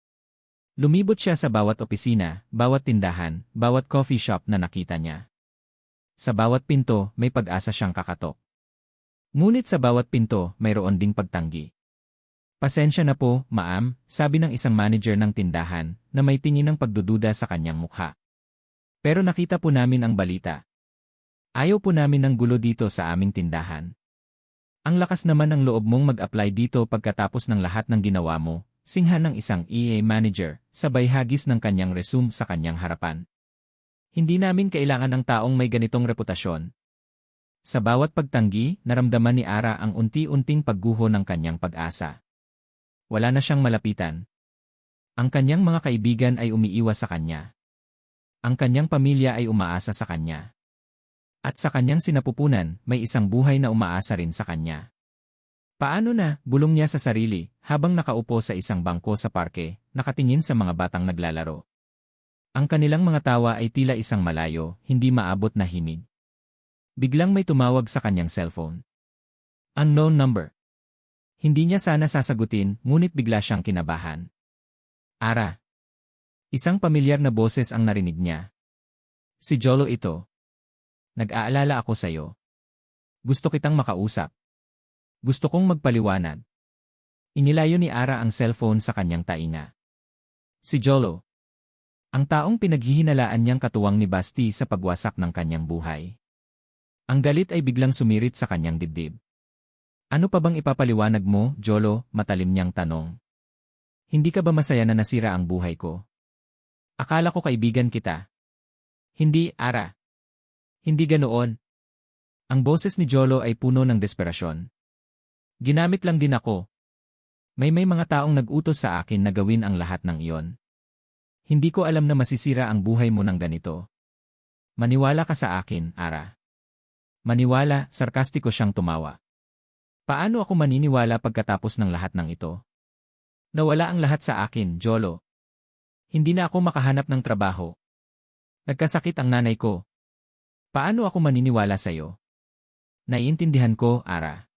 Lumibot siya sa bawat opisina, bawat tindahan, bawat coffee shop na nakita niya. Sa bawat pinto, may pag-asa siyang kakatok. Ngunit sa bawat pinto, mayroon ding pagtanggi. Pasensya na po, ma'am, sabi ng isang manager ng tindahan, na may tingin ng pagdududa sa kanyang mukha. Pero nakita po namin ang balita. Ayaw po namin ng gulo dito sa aming tindahan. Ang lakas naman ng loob mong mag-apply dito pagkatapos ng lahat ng ginawa mo, singha ng isang EA manager, sabay hagis ng kanyang resume sa kanyang harapan. Hindi namin kailangan ng taong may ganitong reputasyon. Sa bawat pagtanggi, naramdaman ni Ara ang unti-unting pagguho ng kanyang pag-asa. Wala na siyang malapitan. Ang kanyang mga kaibigan ay umiiwas sa kanya. Ang kanyang pamilya ay umaasa sa kanya. At sa kanyang sinapupunan, may isang buhay na umaasa rin sa kanya. Paano na, bulong niya sa sarili, habang nakaupo sa isang bangko sa parke, nakatingin sa mga batang naglalaro. Ang kanilang mga tawa ay tila isang malayo, hindi maabot na himig. Biglang may tumawag sa kanyang cellphone. Unknown number. Hindi niya sana sasagutin, ngunit bigla siyang kinabahan. Ara. Isang pamilyar na boses ang narinig niya. Si Jolo ito. Nag-aalala ako sa'yo. Gusto kitang makausap. Gusto kong magpaliwanag. Inilayo ni Ara ang cellphone sa kanyang tainga. Si Jolo. Ang taong pinaghihinalaan niyang katuwang ni Basti sa pagwasak ng kanyang buhay. Ang galit ay biglang sumirit sa kanyang dibdib. Ano pa bang ipapaliwanag mo, Jolo? Matalim niyang tanong. Hindi ka ba masaya na nasira ang buhay ko? Akala ko kaibigan kita. Hindi, Ara. Hindi ganoon. Ang boses ni Jolo ay puno ng desperasyon. Ginamit lang din ako. May mga taong nag-utos sa akin na gawin ang lahat ng iyon. Hindi ko alam na masisira ang buhay mo ng ganito. Maniwala ka sa akin, Ara. Maniwala, sarkastiko siyang tumawa. Paano ako maniniwala pagkatapos ng lahat ng ito? Nawala ang lahat sa akin, Jolo. Hindi na ako makahanap ng trabaho. Nagkasakit ang nanay ko. Paano ako maniniwala sa'yo? Naiintindihan ko, Ara.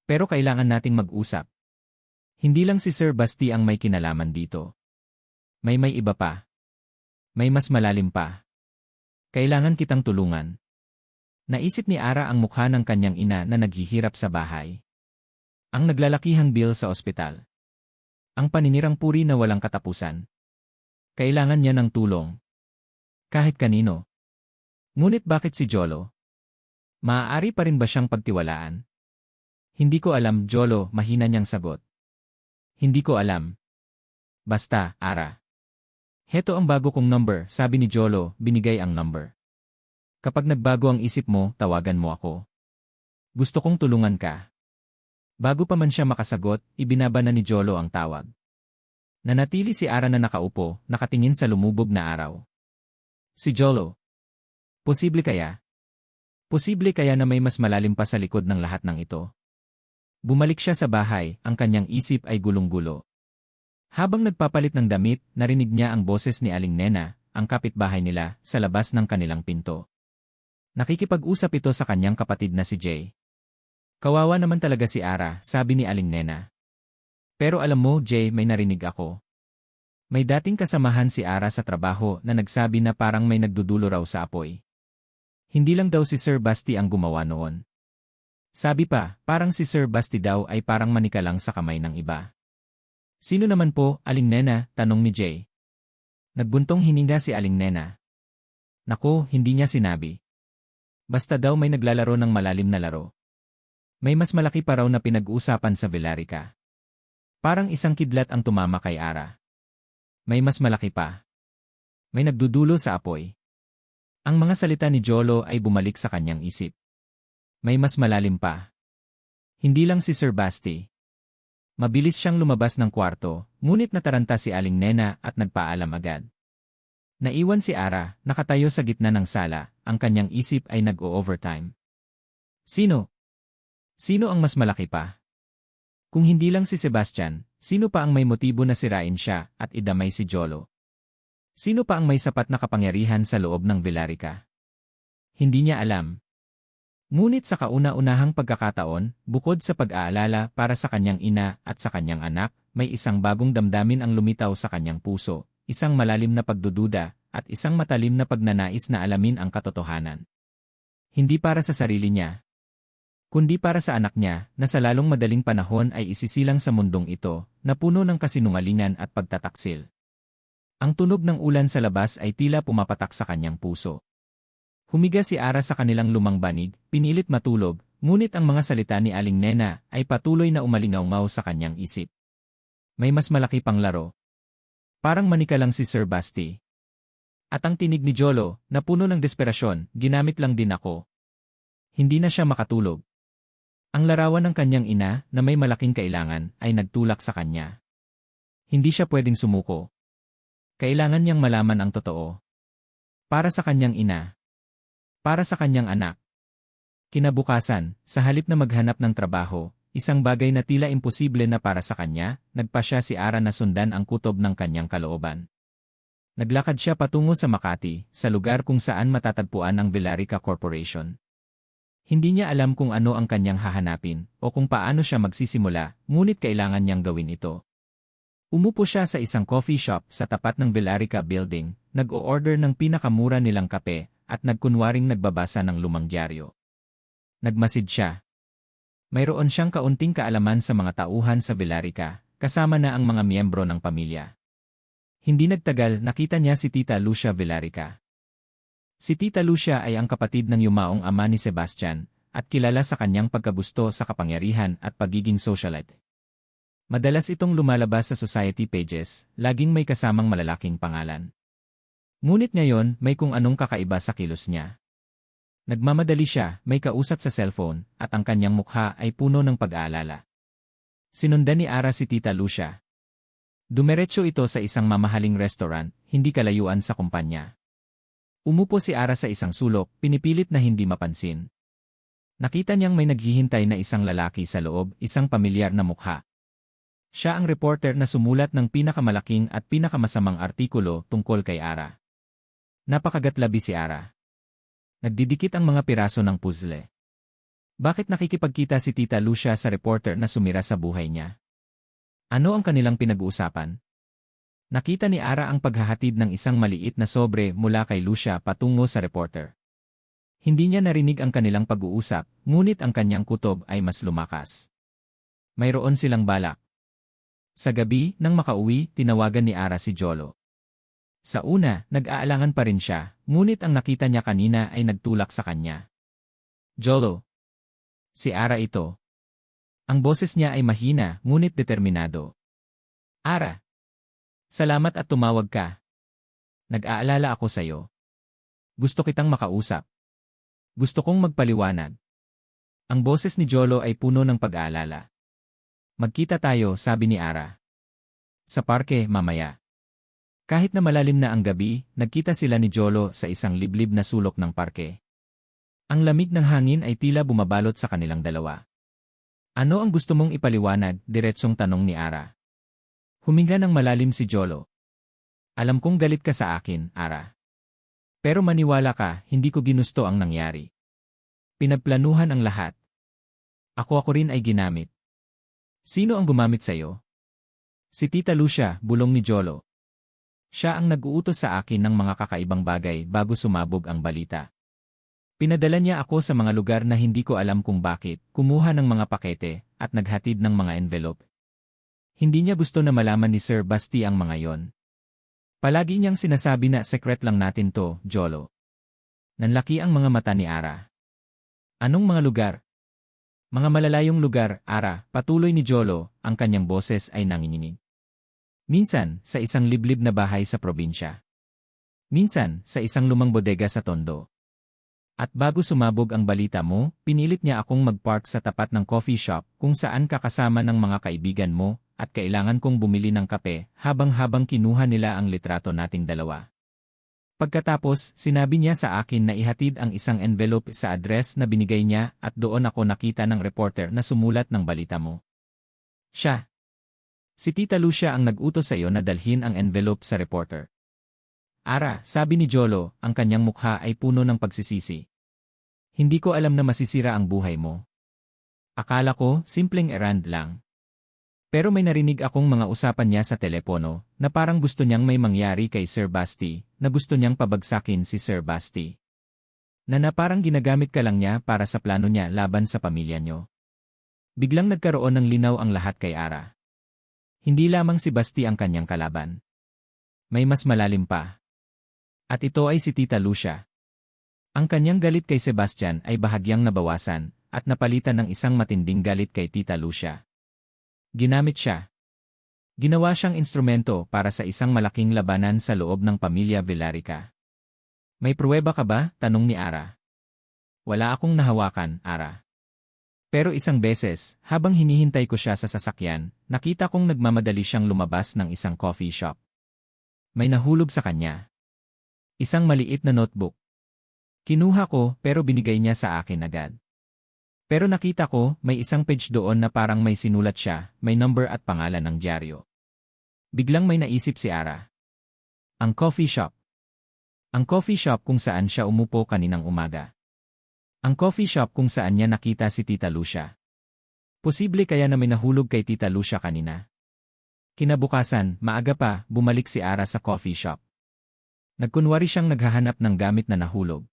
Pero kailangan nating mag-usap. Hindi lang si Sir Basti ang may kinalaman dito. May iba pa. May mas malalim pa. Kailangan kitang tulungan. Naisip ni Ara ang mukha ng kanyang ina na naghihirap sa bahay. Ang naglalakihang bill sa ospital. Ang paninirang puri na walang katapusan. Kailangan niya ng tulong. Kahit kanino. Ngunit bakit si Jolo? Maaari pa rin ba siyang pagtiwalaan? Hindi ko alam, Jolo, mahina niyang sagot. Hindi ko alam. Basta, Ara. Heto ang bago kong number, sabi ni Jolo, binigay ang number. Kapag nagbago ang isip mo, tawagan mo ako. Gusto kong tulungan ka. Bago pa man siya makasagot, ibinaba na ni Jolo ang tawag. Nanatili si Ara na nakaupo, nakatingin sa lumubog na araw. Si Jolo. Posible kaya? Posible kaya na may mas malalim pa sa likod ng lahat ng ito? Bumalik siya sa bahay, ang kanyang isip ay gulong-gulo. Habang nagpapalit ng damit, narinig niya ang boses ni Aling Nena, ang kapitbahay nila, sa labas ng kanilang pinto. Nakikipag-usap ito sa kanyang kapatid na si Jay. Kawawa naman talaga si Ara, sabi ni Aling Nena. Pero alam mo, Jay, may narinig ako. May dating kasamahan si Ara sa trabaho na nagsabi na parang may nagdudulo raw sa apoy. Hindi lang daw si Sir Basti ang gumawa noon. Sabi pa, parang si Sir Basti daw ay parang manika lang sa kamay ng iba. Sino naman po, Aling Nena? Tanong ni Jay. Nagbuntong hininga si Aling Nena. Naku, hindi niya sinabi. Basta daw may naglalaro ng malalim na laro. May mas malaki pa raw na pinag-uusapan sa Villarica. Parang isang kidlat ang tumama kay Ara. May mas malaki pa. May nagdudulo sa apoy. Ang mga salita ni Jolo ay bumalik sa kanyang isip. May mas malalim pa. Hindi lang si Sir Basti. Mabilis siyang lumabas ng kwarto, ngunit nataranta si Aling Nena at nagpaalam agad. Naiwan si Ara, nakatayo sa gitna ng sala, ang kanyang isip ay nag-o-overtime. Sino? Sino ang mas malaki pa? Kung hindi lang si Sebastian, sino pa ang may motibo na sirain siya at idamay si Jolo? Sino pa ang may sapat na kapangyarihan sa loob ng Villarica? Hindi niya alam. Ngunit sa kauna-unahang pagkakataon, bukod sa pag-aalala para sa kanyang ina at sa kanyang anak, may isang bagong damdamin ang lumitaw sa kanyang puso, isang malalim na pagdududa, at isang matalim na pagnanais na alamin ang katotohanan. Hindi para sa sarili niya, kundi para sa anak niya, na sa lalong madaling panahon ay isisilang sa mundong ito, na puno ng kasinungalingan at pagtataksil. Ang tunog ng ulan sa labas ay tila pumapatak sa kanyang puso. Humiga si Ara sa kanilang lumang banig, pinilit matulog, ngunit ang mga salita ni Aling Nena ay patuloy na umalingaw-ngaw sa kanyang isip. May mas malaki pang laro. Parang manika lang si Sir Basti. At ang tinig ni Jolo, na puno ng desperasyon, ginamit lang din ako. Hindi na siya makatulog. Ang larawan ng kanyang ina, na may malaking kailangan, ay nagtulak sa kanya. Hindi siya pwedeng sumuko. Kailangan niyang malaman ang totoo. Para sa kanyang ina. Para sa kanyang anak. Kinabukasan, sa halip na maghanap ng trabaho, isang bagay na tila imposible na para sa kanya, nagpasya si Ara na sundan ang kutob ng kanyang kalooban. Naglakad siya patungo sa Makati, sa lugar kung saan matatagpuan ang Villarica Corporation. Hindi niya alam kung ano ang kanyang hahanapin, o kung paano siya magsisimula, ngunit kailangan niyang gawin ito. Umupo siya sa isang coffee shop sa tapat ng Villarica Building, nag-o-order ng pinakamura nilang kape, at nagkunwaring nagbabasa ng lumang dyaryo. Nagmasid siya. Mayroon siyang kaunting kaalaman sa mga tauhan sa Villarica, kasama na ang mga miyembro ng pamilya. Hindi nagtagal, nakita niya si Tita Lucia Villarica. Si Tita Lucia ay ang kapatid ng yumaong ama ni Sebastian, at kilala sa kanyang pagkagusto sa kapangyarihan at pagiging socialite. Madalas itong lumalabas sa society pages, laging may kasamang malalaking pangalan. Ngunit ngayon, may kung anong kakaiba sa kilos niya. Nagmamadali siya, may kausap sa cellphone, at ang kanyang mukha ay puno ng pag-aalala. Sinundan ni Ara si Tita Lucia. Dumiretso ito sa isang mamahaling restaurant, hindi kalayuan sa kumpanya. Umupo si Ara sa isang sulok, pinipilit na hindi mapansin. Nakita niyang may naghihintay na isang lalaki sa loob, isang pamilyar na mukha. Siya ang reporter na sumulat ng pinakamalaking at pinakamasamang artikulo tungkol kay Ara. Napakagatlabi si Ara. Nagdidikit ang mga piraso ng puzzle. Bakit nakikipagkita si Tita Lucia sa reporter na sumira sa buhay niya? Ano ang kanilang pinag-uusapan? Nakita ni Ara ang paghahatid ng isang maliit na sobre mula kay Lucia patungo sa reporter. Hindi niya narinig ang kanilang pag-uusap, ngunit ang kanyang kutob ay mas lumakas. Mayroon silang balak. Sa gabi, nang makauwi, tinawagan ni Ara si Jolo. Sa una, nag-aalangan pa rin siya, ngunit ang nakita niya kanina ay nagtulak sa kanya. Jolo. Si Ara ito. Ang boses niya ay mahina, ngunit determinado. Ara. Salamat at tumawag ka. Nag-aalala ako sa'yo. Gusto kitang makausap. Gusto kong magpaliwanag. Ang boses ni Jolo ay puno ng pag-aalala. Magkita tayo, sabi ni Ara. Sa parke, mamaya. Kahit na malalim na ang gabi, nagkita sila ni Jolo sa isang liblib na sulok ng parke. Ang lamig ng hangin ay tila bumabalot sa kanilang dalawa. Ano ang gusto mong ipaliwanag? Diretsong tanong ni Ara. Huminga ng malalim si Jolo. Alam kong galit ka sa akin, Ara. Pero maniwala ka, hindi ko ginusto ang nangyari. Pinagplanuhan ang lahat. Ako rin ay ginamit. Sino ang gumamit sa'yo? Si Tita Lucia, bulong ni Jolo. Siya ang nag-uutos sa akin ng mga kakaibang bagay bago sumabog ang balita. Pinadala niya ako sa mga lugar na hindi ko alam kung bakit, kumuha ng mga pakete, at naghatid ng mga envelope. Hindi niya gusto na malaman ni Sir Basti ang mga yon. Palagi niyang sinasabi na secret lang natin to, Jolo. Nanlaki ang mga mata ni Ara. Anong mga lugar? Mga malalayong lugar, Ara, patuloy ni Jolo, ang kanyang boses ay nanginginig. Minsan, sa isang liblib na bahay sa probinsya. Minsan, sa isang lumang bodega sa Tondo. At bago sumabog ang balita mo, pinilit niya akong mag-park sa tapat ng coffee shop kung saan kakasama ng mga kaibigan mo at kailangan kong bumili ng kape habang kinuha nila ang litrato nating dalawa. Pagkatapos, sinabi niya sa akin na ihatid ang isang envelope sa address na binigay niya at doon ako nakita ng reporter na sumulat ng balita mo. Siya. Si Tita Lucia ang nag-utos sa iyo na dalhin ang envelope sa reporter. Ara, sabi ni Jolo, ang kanyang mukha ay puno ng pagsisisi. Hindi ko alam na masisira ang buhay mo. Akala ko, simpleng errand lang. Pero may narinig akong mga usapan niya sa telepono na parang gusto niyang may mangyari kay Sir Basti, na gusto niyang pabagsakin si Sir Basti. Na parang ginagamit ka lang niya para sa plano niya laban sa pamilya niyo. Biglang nagkaroon ng linaw ang lahat kay Ara. Hindi lamang si Basti ang kanyang kalaban. May mas malalim pa. At ito ay si Tita Lucia. Ang kanyang galit kay Sebastian ay bahagyang nabawasan at napalitan ng isang matinding galit kay Tita Lucia. Ginamit siya. Ginawa siyang instrumento para sa isang malaking labanan sa loob ng pamilya Villarica. May pruweba ka ba? Tanong ni Ara. Wala akong nahawakan, Ara. Pero isang beses, habang hinihintay ko siya sa sasakyan, nakita kong nagmamadali siyang lumabas ng isang coffee shop. May nahulog sa kanya. Isang maliit na notebook. Kinuha ko pero binigay niya sa akin agad. Pero nakita ko, may isang page doon na parang may sinulat siya, may number at pangalan ng dyaryo. Biglang may naisip si Ara. Ang coffee shop. Ang coffee shop kung saan siya umupo kaninang umaga. Ang coffee shop kung saan niya nakita si Tita Lucia. Posible kaya na may nahulog kay Tita Lucia kanina. Kinabukasan, maaga pa, bumalik si Ara sa coffee shop. Nagkunwari siyang naghahanap ng gamit na nahulog.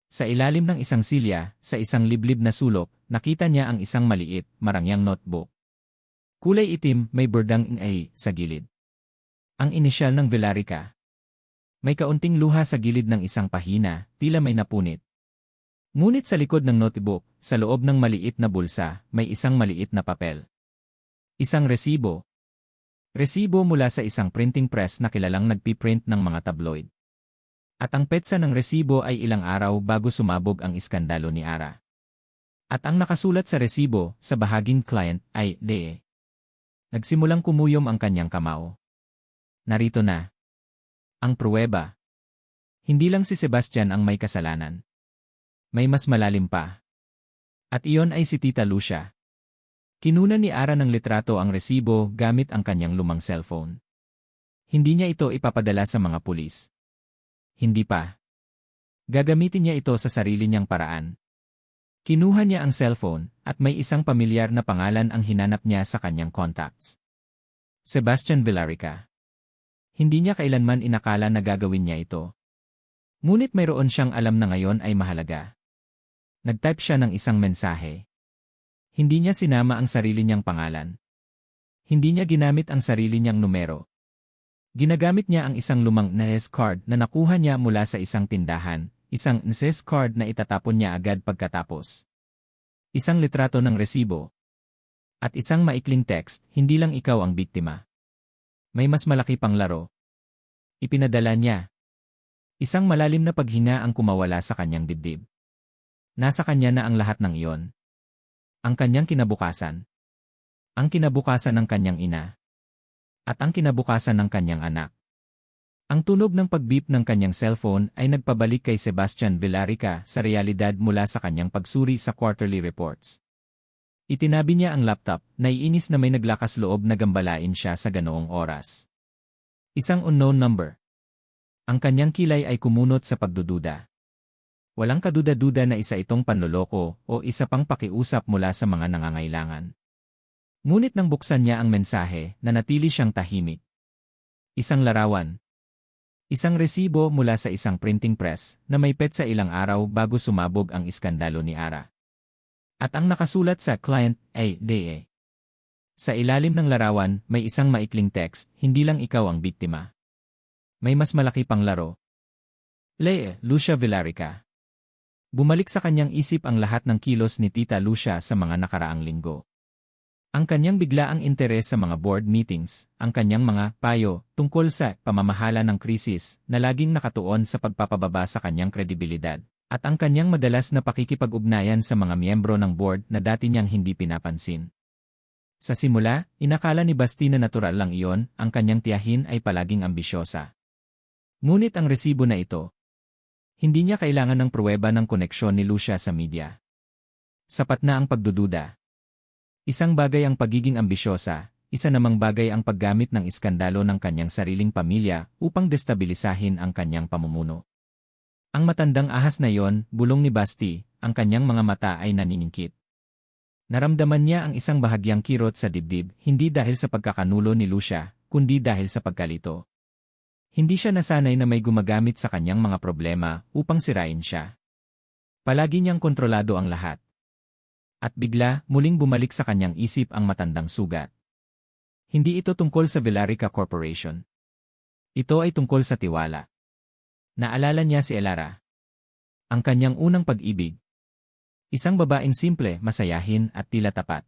Sa ilalim ng isang silya, sa isang liblib na sulok, nakita niya ang isang maliit, marangyang notebook. Kulay itim, may bordang A sa gilid. Ang inisyal ng Villarica. May kaunting luha sa gilid ng isang pahina, tila may napunit. Ngunit sa likod ng notebook, sa loob ng maliit na bulsa, may isang maliit na papel. Isang resibo. Resibo mula sa isang printing press na kilalang nagpiprint ng mga tabloid. At ang petsa ng resibo ay ilang araw bago sumabog ang iskandalo ni Ara. At ang nakasulat sa resibo, sa bahaging client, ay DE. Nagsimulang kumuyom ang kanyang kamao. Narito na. Ang pruweba. Hindi lang si Sebastian ang may kasalanan. May mas malalim pa. At iyon ay si Tita Lucia. Kinunan ni Ara ng litrato ang resibo gamit ang kanyang lumang cellphone. Hindi niya ito ipapadala sa mga pulis. Hindi pa. Gagamitin niya ito sa sarili niyang paraan. Kinuha niya ang cellphone at may isang pamilyar na pangalan ang hinanap niya sa kanyang contacts. Sebastian Villarica. Hindi niya kailanman inakala na gagawin niya ito. Ngunit mayroon siyang alam na ngayon ay mahalaga. Nag-type siya ng isang mensahe. Hindi niya sinama ang sarili niyang pangalan. Hindi niya ginamit ang sarili niyang numero. Ginagamit niya ang isang lumang NES card na nakuha niya mula sa isang tindahan, isang NES card na itatapon niya agad pagkatapos. Isang litrato ng resibo. At isang maikling text, hindi lang ikaw ang biktima. May mas malaki pang laro. Ipinadala niya. Isang malalim na paghinga ang kumawala sa kanyang dibdib. Nasa kanya na ang lahat ng iyon. Ang kanyang kinabukasan. Ang kinabukasan ng kanyang ina. At ang kinabukasan ng kanyang anak. Ang tunog ng pag-beep ng kanyang cellphone ay nagpabalik kay Sebastian Villarica sa realidad mula sa kanyang pagsuri sa quarterly reports. Itinabi niya ang laptop, naiinis na may naglakas loob na gambalain siya sa ganoong oras. Isang unknown number. Ang kanyang kilay ay kumunot sa pagdududa. Walang kaduda-duda na isa itong panloloko o isa pang pakiusap mula sa mga nangangailangan. Ngunit nang buksan niya ang mensahe, nanatili siyang tahimik. Isang larawan. Isang resibo mula sa isang printing press na may petsa ilang araw bago sumabog ang iskandalo ni Ara. At ang nakasulat sa client ay DA. Sa ilalim ng larawan, may isang maikling text, hindi lang ikaw ang biktima. May mas malaki pang laro. Lucia Villarica. Bumalik sa kanyang isip ang lahat ng kilos ni Tita Lucia sa mga nakaraang linggo. Ang kanyang biglaang interes sa mga board meetings, ang kanyang mga payo tungkol sa pamamahala ng krisis na laging nakatuon sa pagpapababa sa kanyang kredibilidad, at ang kanyang madalas na pakikipag-ugnayan sa mga miyembro ng board na dati niyang hindi pinapansin. Sa simula, inakala ni Basti na natural lang iyon, ang kanyang tiyahin ay palaging ambisyosa. Ngunit ang resibo na ito, hindi niya kailangan ng pruweba ng koneksyon ni Lucia sa media. Sapat na ang pagdududa. Isang bagay ang pagiging ambisyosa, isa namang bagay ang paggamit ng iskandalo ng kanyang sariling pamilya upang destabilisahin ang kanyang pamumuno. Ang matandang ahas na yon, bulong ni Basti, ang kanyang mga mata ay naniningkit. Naramdaman niya ang isang bahagyang kirot sa dibdib, hindi dahil sa pagkakanulo ni Lucia, kundi dahil sa pagkalito. Hindi siya nasanay na may gumagamit sa kanyang mga problema upang sirain siya. Palagi niyang kontrolado ang lahat. At bigla, muling bumalik sa kanyang isip ang matandang sugat. Hindi ito tungkol sa Villarica Corporation. Ito ay tungkol sa tiwala. Naalala niya si Elara. Ang kanyang unang pag-ibig. Isang babaeng simple, masayahin at tila tapat.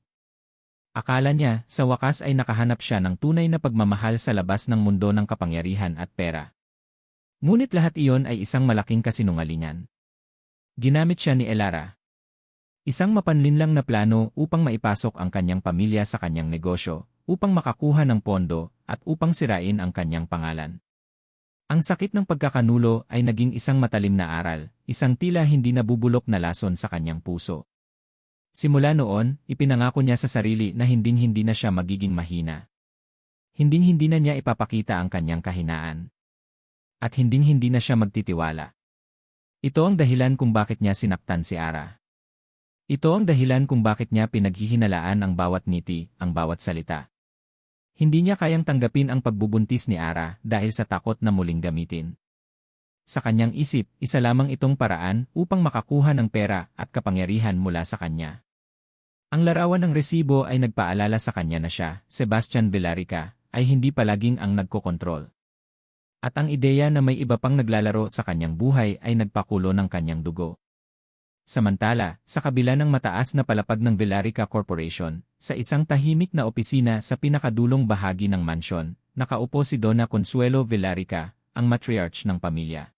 Akala niya, sa wakas ay nakahanap siya ng tunay na pagmamahal sa labas ng mundo ng kapangyarihan at pera. Ngunit lahat iyon ay isang malaking kasinungalingan. Ginamit siya ni Elara. Isang mapanlinlang na plano upang maipasok ang kanyang pamilya sa kanyang negosyo, upang makakuha ng pondo, at upang sirain ang kanyang pangalan. Ang sakit ng pagkakanulo ay naging isang matalim na aral, isang tila hindi nabubulok na lason sa kanyang puso. Simula noon, ipinangako niya sa sarili na hinding-hindi na siya magiging mahina. Hinding-hindi na niya ipapakita ang kanyang kahinaan. At hinding-hindi na siya magtitiwala. Ito ang dahilan kung bakit niya sinaktan si Ara. Ito ang dahilan kung bakit niya pinaghihinalaan ang bawat ngiti, ang bawat salita. Hindi niya kayang tanggapin ang pagbubuntis ni Ara dahil sa takot na muling gamitin. Sa kanyang isip, isa lamang itong paraan upang makakuha ng pera at kapangyarihan mula sa kanya. Ang larawan ng resibo ay nagpaalala sa kanya na siya, Sebastian Villarica, ay hindi palaging ang nagkokontrol. At ang ideya na may iba pang naglalaro sa kanyang buhay ay nagpakulo ng kanyang dugo. Samantala, sa kabila ng mataas na palapag ng Villarica Corporation, sa isang tahimik na opisina sa pinakadulong bahagi ng mansyon, nakaupo si Donna Consuelo Villarica, ang matriarch ng pamilya.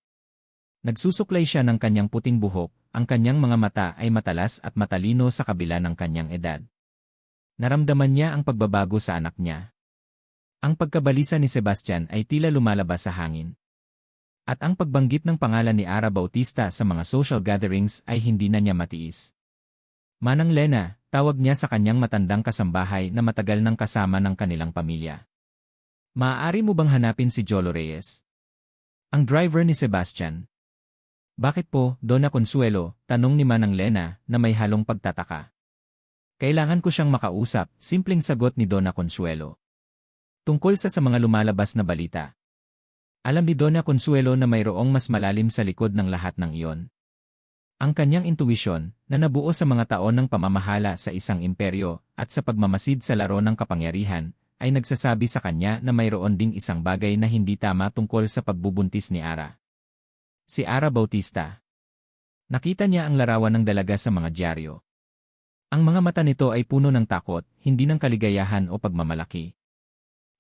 Nagsusuklay siya ng kanyang puting buhok, ang kanyang mga mata ay matalas at matalino sa kabila ng kanyang edad. Naramdaman niya ang pagbabago sa anak niya. Ang pagkabalisa ni Sebastian ay tila lumalabas sa hangin. At ang pagbanggit ng pangalan ni Ara Bautista sa mga social gatherings ay hindi na niya matiis. Manang Lena, tawag niya sa kanyang matandang kasambahay na matagal nang kasama ng kanilang pamilya. Maaari mo bang hanapin si Jolo Reyes? Ang driver ni Sebastian. Bakit po, Donna Consuelo, tanong ni Manang Lena na may halong pagtataka. Kailangan ko siyang makausap, simpleng sagot ni Donna Consuelo. Tungkol sa mga lumalabas na balita. Alam ni Donna Consuelo na mayroong mas malalim sa likod ng lahat ng iyon. Ang kanyang intuwisyon, na nabuo sa mga taon ng pamamahala sa isang imperyo at sa pagmamasid sa laro ng kapangyarihan, ay nagsasabi sa kanya na mayroon ding isang bagay na hindi tama tungkol sa pagbubuntis ni Ara. Si Ara Bautista. Nakita niya ang larawan ng dalaga sa mga dyaryo. Ang mga mata nito ay puno ng takot, hindi ng kaligayahan o pagmamalaki.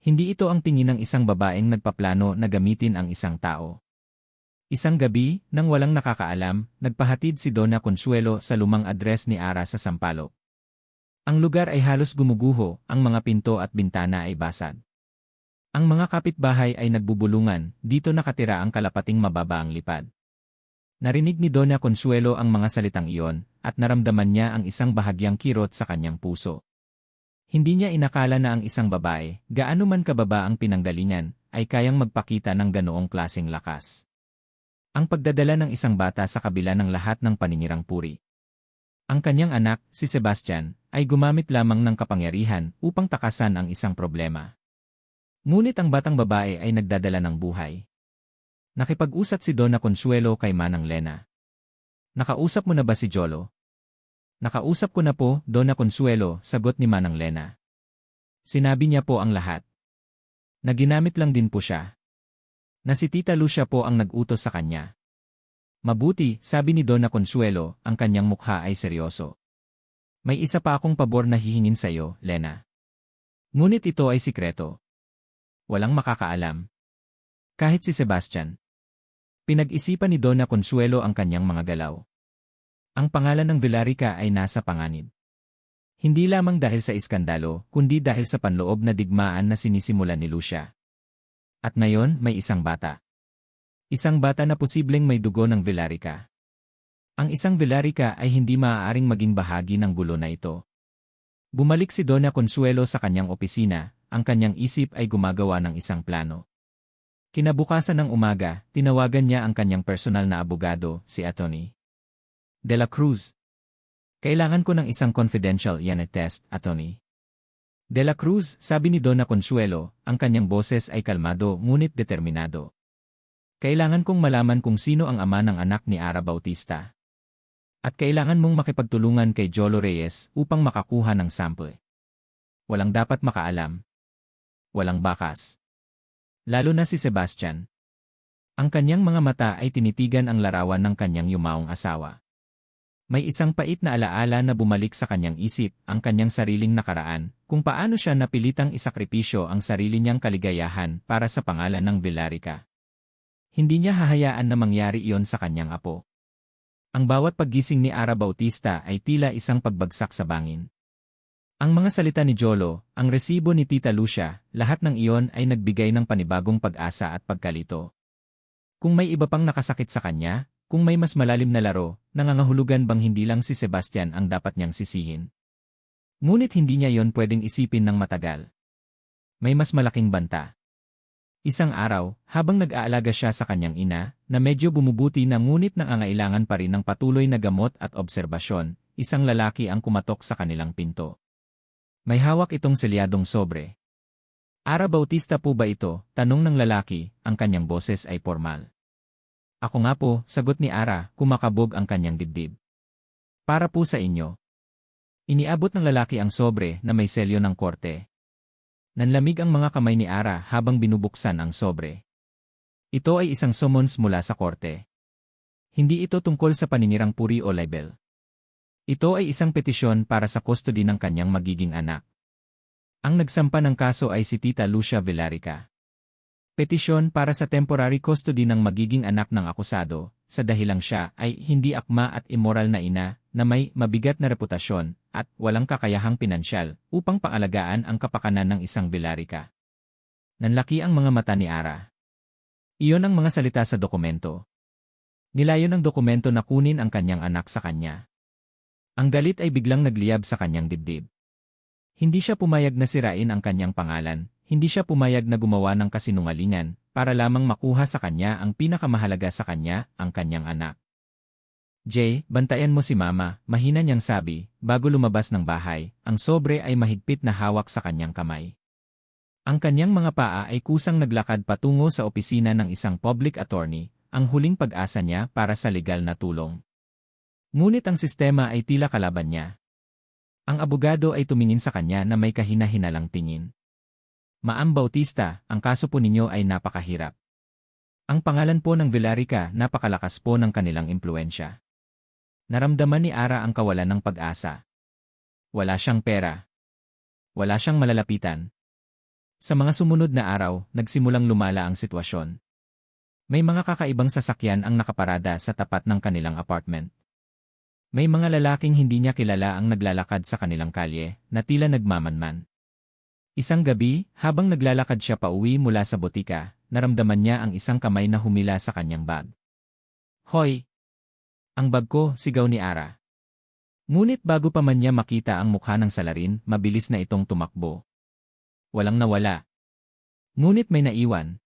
Hindi ito ang tingin ng isang babaeng nagpaplano na gamitin ang isang tao. Isang gabi, nang walang nakakaalam, nagpahatid si Donna Consuelo sa lumang address ni Ara sa Sampaloc. Ang lugar ay halos gumuguho, ang mga pinto at bintana ay basag. Ang mga kapitbahay ay nagbubulungan, dito nakatira ang kalapating mababa ang lipad. Narinig ni Donna Consuelo ang mga salitang iyon, at naramdaman niya ang isang bahagyang kirot sa kanyang puso. Hindi niya inakala na ang isang babae, gaano man kababa ang pinanggalingan, ay kayang magpakita ng ganoong klaseng lakas. Ang pagdadala ng isang bata sa kabila ng lahat ng paninirang puri. Ang kanyang anak, si Sebastian, ay gumamit lamang ng kapangyarihan upang takasan ang isang problema. Ngunit ang batang babae ay nagdadala ng buhay. Nakipag-usap si Donna Consuelo kay Manang Lena. Nakausap mo na ba si Jolo? Nakausap ko na po, Donna Consuelo, sagot ni Manang Lena. Sinabi niya po ang lahat. Naginamit lang din po siya. Na si Tita Lucia po ang nag-utos sa kanya. Mabuti, sabi ni Donna Consuelo, ang kanyang mukha ay seryoso. May isa pa akong pabor na hihingin sa iyo, Lena. Ngunit ito ay sikreto. Walang makakaalam. Kahit si Sebastian. Pinag-isipan ni Donna Consuelo ang kanyang mga galaw. Ang pangalan ng Villarica ay nasa panganib. Hindi lamang dahil sa iskandalo, kundi dahil sa panloob na digmaan na sinisimulan ni Lucia. At ngayon, may isang bata. Isang bata na posibleng may dugo ng Villarica. Ang isang Villarica ay hindi maaaring maging bahagi ng gulo na ito. Bumalik si Donna Consuelo sa kanyang opisina, ang kanyang isip ay gumagawa ng isang plano. Kinabukasan ng umaga, tinawagan niya ang kanyang personal na abogado, si Atty. De la Cruz. Kailangan ko ng isang confidential DNA test, Atty. De la Cruz, sabi ni Donna Consuelo, ang kanyang boses ay kalmado ngunit determinado. Kailangan kong malaman kung sino ang ama ng anak ni Ara Bautista. At kailangan mong makipagtulungan kay Jolo Reyes upang makakuha ng sample. Walang dapat makaalam. Walang bakas. Lalo na si Sebastian. Ang kanyang mga mata ay tinitigan ang larawan ng kanyang yumaong asawa. May isang pait na alaala na bumalik sa kanyang isip, ang kanyang sariling nakaraan, kung paano siya napilitang isakripisyo ang sarili niyang kaligayahan para sa pangalan ng Villarica. Hindi niya hahayaan na mangyari iyon sa kanyang apo. Ang bawat paggising ni Ara Bautista ay tila isang pagbagsak sa bangin. Ang mga salita ni Jolo, ang resibo ni Tita Lucia, lahat ng iyon ay nagbigay ng panibagong pag-asa at pagkalito. Kung may iba pang nakasakit sa kanya, kung may mas malalim na laro, nangangahulugan bang hindi lang si Sebastian ang dapat niyang sisihin? Ngunit hindi niya yon pwedeng isipin ng matagal. May mas malaking banta. Isang araw, habang nag-aalaga siya sa kanyang ina, na medyo bumubuti na ngunit nangangailangan pa rin ng patuloy na gamot at obserbasyon, isang lalaki ang kumatok sa kanilang pinto. May hawak itong selyadong sobre. Ara Bautista po ba ito? Tanong ng lalaki, ang kanyang boses ay formal. Ako nga po, sagot ni Ara, kumakabog ang kanyang dibdib. Para po sa inyo. Iniabot ng lalaki ang sobre na may selyo ng korte. Nanlamig ang mga kamay ni Ara habang binubuksan ang sobre. Ito ay isang summons mula sa korte. Hindi ito tungkol sa paninirang puri o libel. Ito ay isang petisyon para sa custody ng kanyang magiging anak. Ang nagsampa ng kaso ay si Tita Lucia Villarica. Petisyon para sa temporary custody ng magiging anak ng akusado, sa dahilang siya ay hindi akma at immoral na ina na may mabigat na reputasyon at walang kakayahang pinansyal upang pangalagaan ang kapakanan ng isang Villarica. Nanlaki ang mga mata ni Ara. Iyon ang mga salita sa dokumento. Nilayon ng dokumento na kunin ang kanyang anak sa kanya. Ang galit ay biglang nagliyab sa kanyang dibdib. Hindi siya pumayag na sirain ang kanyang pangalan. Hindi siya pumayag na gumawa ng kasinungalingan para lamang makuha sa kanya ang pinakamahalaga sa kanya, ang kanyang anak. Jay, bantayan mo si Mama, mahina niyang sabi, bago lumabas ng bahay, ang sobre ay mahigpit na hawak sa kanyang kamay. Ang kanyang mga paa ay kusang naglakad patungo sa opisina ng isang public attorney, ang huling pag-asa niya para sa legal na tulong. Ngunit ang sistema ay tila kalaban niya. Ang abogado ay tumingin sa kanya na may kahina-hinalang tingin. Ma'am Bautista, ang kaso po ninyo ay napakahirap. Ang pangalan po ng Villarica, napakalakas po ng kanilang impluensya. Naramdaman ni Ara ang kawalan ng pag-asa. Wala siyang pera. Wala siyang malalapitan. Sa mga sumunod na araw, nagsimulang lumala ang sitwasyon. May mga kakaibang sasakyan ang nakaparada sa tapat ng kanilang apartment. May mga lalaking hindi niya kilala ang naglalakad sa kanilang kalye, na tila nagmamanman. Isang gabi, habang naglalakad siya pauwi mula sa botika, naramdaman niya ang isang kamay na humila sa kanyang bag. "Hoy! Ang bag ko," sigaw ni Ara. Ngunit bago pa man niya makita ang mukha ng salarin, mabilis na itong tumakbo. Walang nawala. Ngunit may naiwan.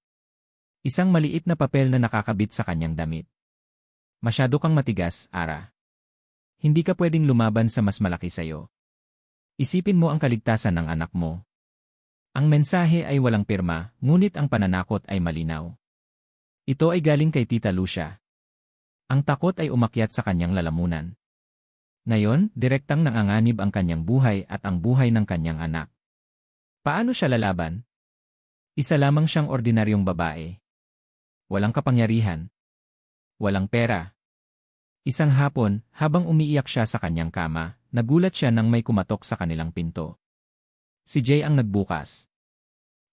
Isang maliit na papel na nakakabit sa kanyang damit. "Masyado kang matigas, Ara. Hindi ka pwedeng lumaban sa mas malaki sayo. Isipin mo ang kaligtasan ng anak mo." Ang mensahe ay walang pirma, ngunit ang pananakot ay malinaw. Ito ay galing kay Tita Lucia. Ang takot ay umakyat sa kanyang lalamunan. Ngayon, direktang nanganganib ang kanyang buhay at ang buhay ng kanyang anak. Paano siya lalaban? Isa lamang siyang ordinaryong babae. Walang kapangyarihan. Walang pera. Isang hapon, habang umiiyak siya sa kanyang kama, nagulat siya nang may kumatok sa kanilang pinto. Si Jay ang nagbukas.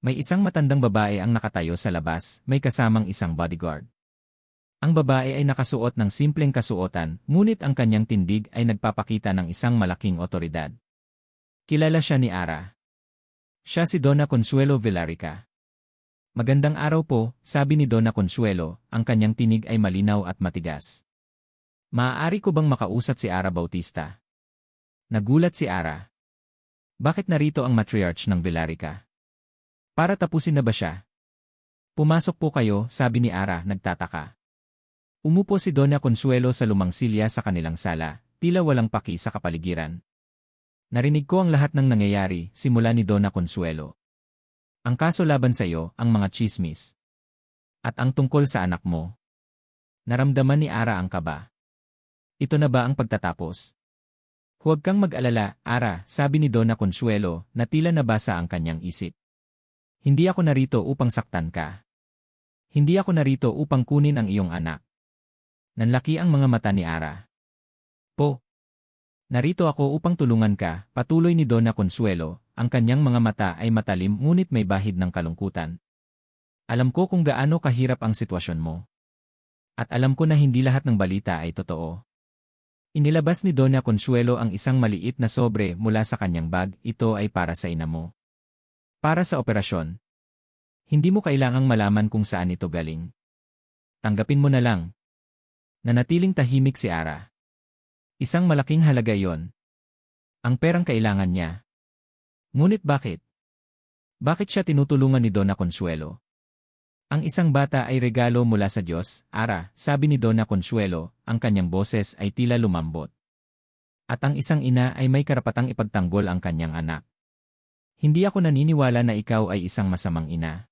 May isang matandang babae ang nakatayo sa labas, may kasamang isang bodyguard. Ang babae ay nakasuot ng simpleng kasuotan, ngunit ang kanyang tindig ay nagpapakita ng isang malaking otoridad. Kilala siya ni Ara. Siya si Donna Consuelo Villarica. "Magandang araw po," sabi ni Donna Consuelo, ang kanyang tinig ay malinaw at matigas. "Maaari ko bang makausap si Ara Bautista?" Nagulat si Ara. Bakit narito ang matriarch ng Villarica? Para tapusin na ba siya? "Pumasok po kayo," sabi ni Ara, nagtataka. Umupo si Donna Consuelo sa lumang silya sa kanilang sala, tila walang paki sa kapaligiran. "Narinig ko ang lahat ng nangyayari," simula ni Donna Consuelo. "Ang kaso laban sa iyo, ang mga chismis. At ang tungkol sa anak mo." Naramdaman ni Ara ang kaba. Ito na ba ang pagtatapos? "Huwag kang mag-alala, Ara," sabi ni Donna Consuelo, na tila nabasa ang kanyang isip. "Hindi ako narito upang saktan ka. Hindi ako narito upang kunin ang iyong anak." Nanlaki ang mga mata ni Ara. "Po. Narito ako upang tulungan ka," patuloy ni Donna Consuelo, ang kanyang mga mata ay matalim ngunit may bahid ng kalungkutan. "Alam ko kung gaano kahirap ang sitwasyon mo. At alam ko na hindi lahat ng balita ay totoo." Inilabas ni Donna Consuelo ang isang maliit na sobre mula sa kanyang bag. "Ito ay para sa ina mo. Para sa operasyon. Hindi mo kailangang malaman kung saan ito galing. Tanggapin mo na lang." Nanatiling tahimik si Ara. Isang malaking halaga yon. Ang perang kailangan niya. Ngunit bakit? Bakit siya tinutulungan ni Donna Consuelo? "Ang isang bata ay regalo mula sa Diyos, Ara," sabi ni Donna Consuelo, ang kanyang boses ay tila lumambot. "At ang isang ina ay may karapatang ipagtanggol ang kanyang anak. Hindi ako naniniwala na ikaw ay isang masamang ina."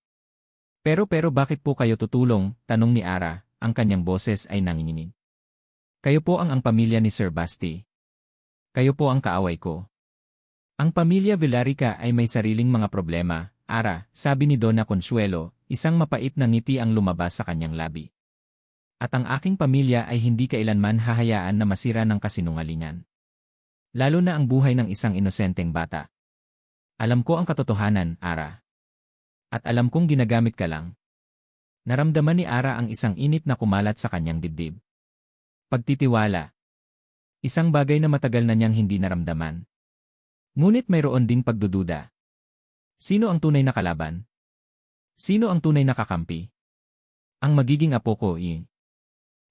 Pero bakit po kayo tutulong?" tanong ni Ara, ang kanyang boses ay nanginginig. "Kayo po ang pamilya ni Sir Basti. Kayo po ang kaaway ko." "Ang pamilya Villarica ay may sariling mga problema, Ara," sabi ni Donna Consuelo, isang mapait na ngiti ang lumabas sa kanyang labi. "At ang aking pamilya ay hindi kailanman hahayaan na masira ng kasinungalingan. Lalo na ang buhay ng isang inosenteng bata. Alam ko ang katotohanan, Ara. At alam kong ginagamit ka lang." Naramdaman ni Ara ang isang init na kumalat sa kanyang dibdib. Pagtitiwala. Isang bagay na matagal na niyang hindi naramdaman. Ngunit mayroon ding pagdududa. Sino ang tunay na kalaban? Sino ang tunay na kakampi? Ang magiging apo ko,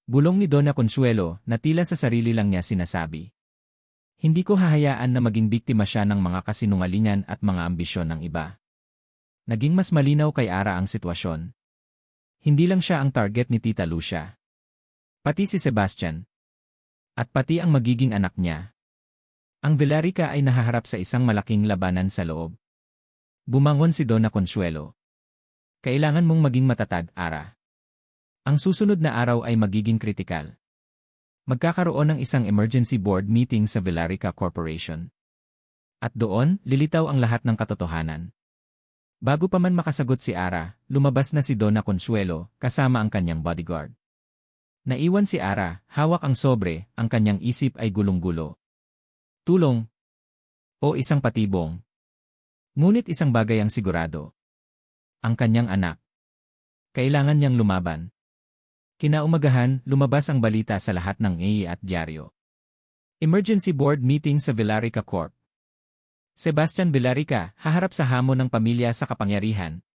bulong ni Donna Consuelo na tila sa sarili lang niya sinasabi. "Hindi ko hahayaan na maging biktima siya ng mga kasinungalingan at mga ambisyon ng iba." Naging mas malinaw kay Ara ang sitwasyon. Hindi lang siya ang target ni Tita Lucia. Pati si Sebastian. At pati ang magiging anak niya. Ang Villarica ay nahaharap sa isang malaking labanan sa loob. Bumangon si Donna Consuelo. "Kailangan mong maging matatag, Ara. Ang susunod na araw ay magiging kritikal. Magkakaroon ng isang emergency board meeting sa Villarica Corporation. At doon, lilitaw ang lahat ng katotohanan." Bago pa man makasagot si Ara, lumabas na si Donna Consuelo, kasama ang kanyang bodyguard. Naiwan si Ara, hawak ang sobre, ang kanyang isip ay gulong-gulo. Tulong? O isang patibong? Ngunit isang bagay ang sigurado. ang kanyang anak. Kailangan niyang lumaban. Kinaumagahan, lumabas ang balita sa lahat ng AE at dyaryo. Emergency Board Meeting sa Villarica Corp. Sebastian Villarica, haharap sa hamon ng pamilya sa kapangyarihan.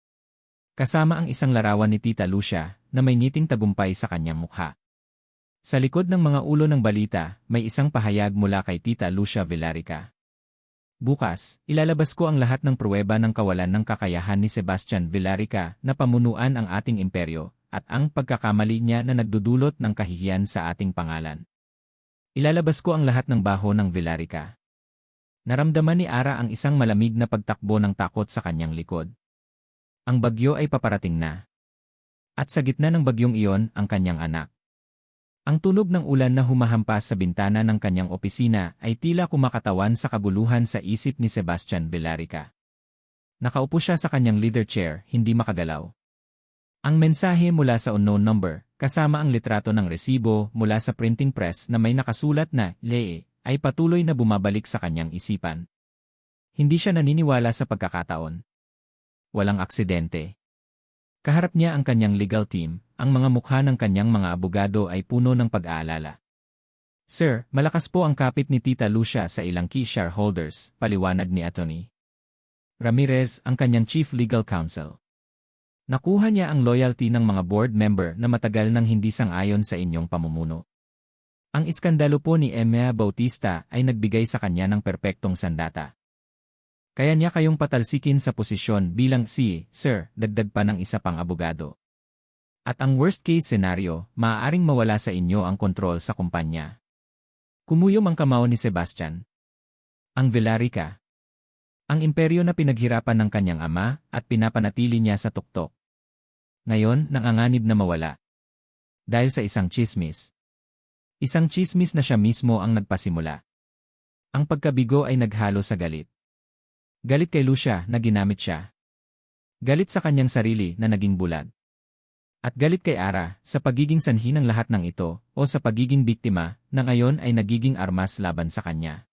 Kasama ang isang larawan ni Tita Lucia na may ngiting tagumpay sa kanyang mukha. Sa likod ng mga ulo ng balita, may isang pahayag mula kay Tita Lucia Villarica. Bukas, ilalabas ko ang lahat ng pruweba ng kawalan ng kakayahan ni Sebastian Villarica na pamunuan ang ating imperyo at ang pagkakamali niya na nagdudulot ng kahihiyan sa ating pangalan. Ilalabas ko ang lahat ng baho ng Villarica. Naramdaman ni Ara ang isang malamig na pagtakbo ng takot sa kanyang likod. Ang bagyo ay paparating na. At sa gitna ng bagyong iyon, ang kanyang anak. Ang tunog ng ulan na humahampas sa bintana ng kanyang opisina ay tila kumakatawan sa kaguluhan sa isip ni Sebastian Villarica. Nakaupo siya sa kanyang leather chair, hindi makagalaw. Ang mensahe mula sa unknown number, kasama ang litrato ng resibo mula sa printing press na may nakasulat na "Lee", ay patuloy na bumabalik sa kanyang isipan. Hindi siya naniniwala sa pagkakataon. Walang aksidente. Kaharap niya ang kanyang legal team, ang mga mukha ng kanyang mga abogado ay puno ng pag-aalala. "Sir, malakas po ang kapit ni Tita Lucia sa ilang key shareholders," paliwanag ni Atty. Ramirez, ang kanyang chief legal counsel. Nakuha niya ang loyalty ng mga board member na matagal nang hindi sang-ayon sa inyong pamumuno. Ang iskandalo po ni Emea Bautista ay nagbigay sa kanya ng perpektong sandata. Kaya niya kayong patalsikin sa posisyon bilang Sir, dagdag pa ng isa pang abogado. At ang worst case scenario, maaaring mawala sa inyo ang kontrol sa kumpanya. Kumuyom ang kamao ni Sebastian. Ang Villarica. Ang imperyo na pinaghirapan ng kanyang ama at pinapanatili niya sa tuktok. Ngayon, nanganganib na mawala. Dahil sa isang chismis. Isang chismis na siya mismo ang nagpasimula. Ang pagkabigo ay naghalo sa galit. Galit kay Lucia na ginamit siya. Galit sa kanyang sarili na naging bulag. At galit kay Ara sa pagiging sanhi ng lahat ng ito o sa pagiging biktima na ngayon ay nagiging armas laban sa kanya.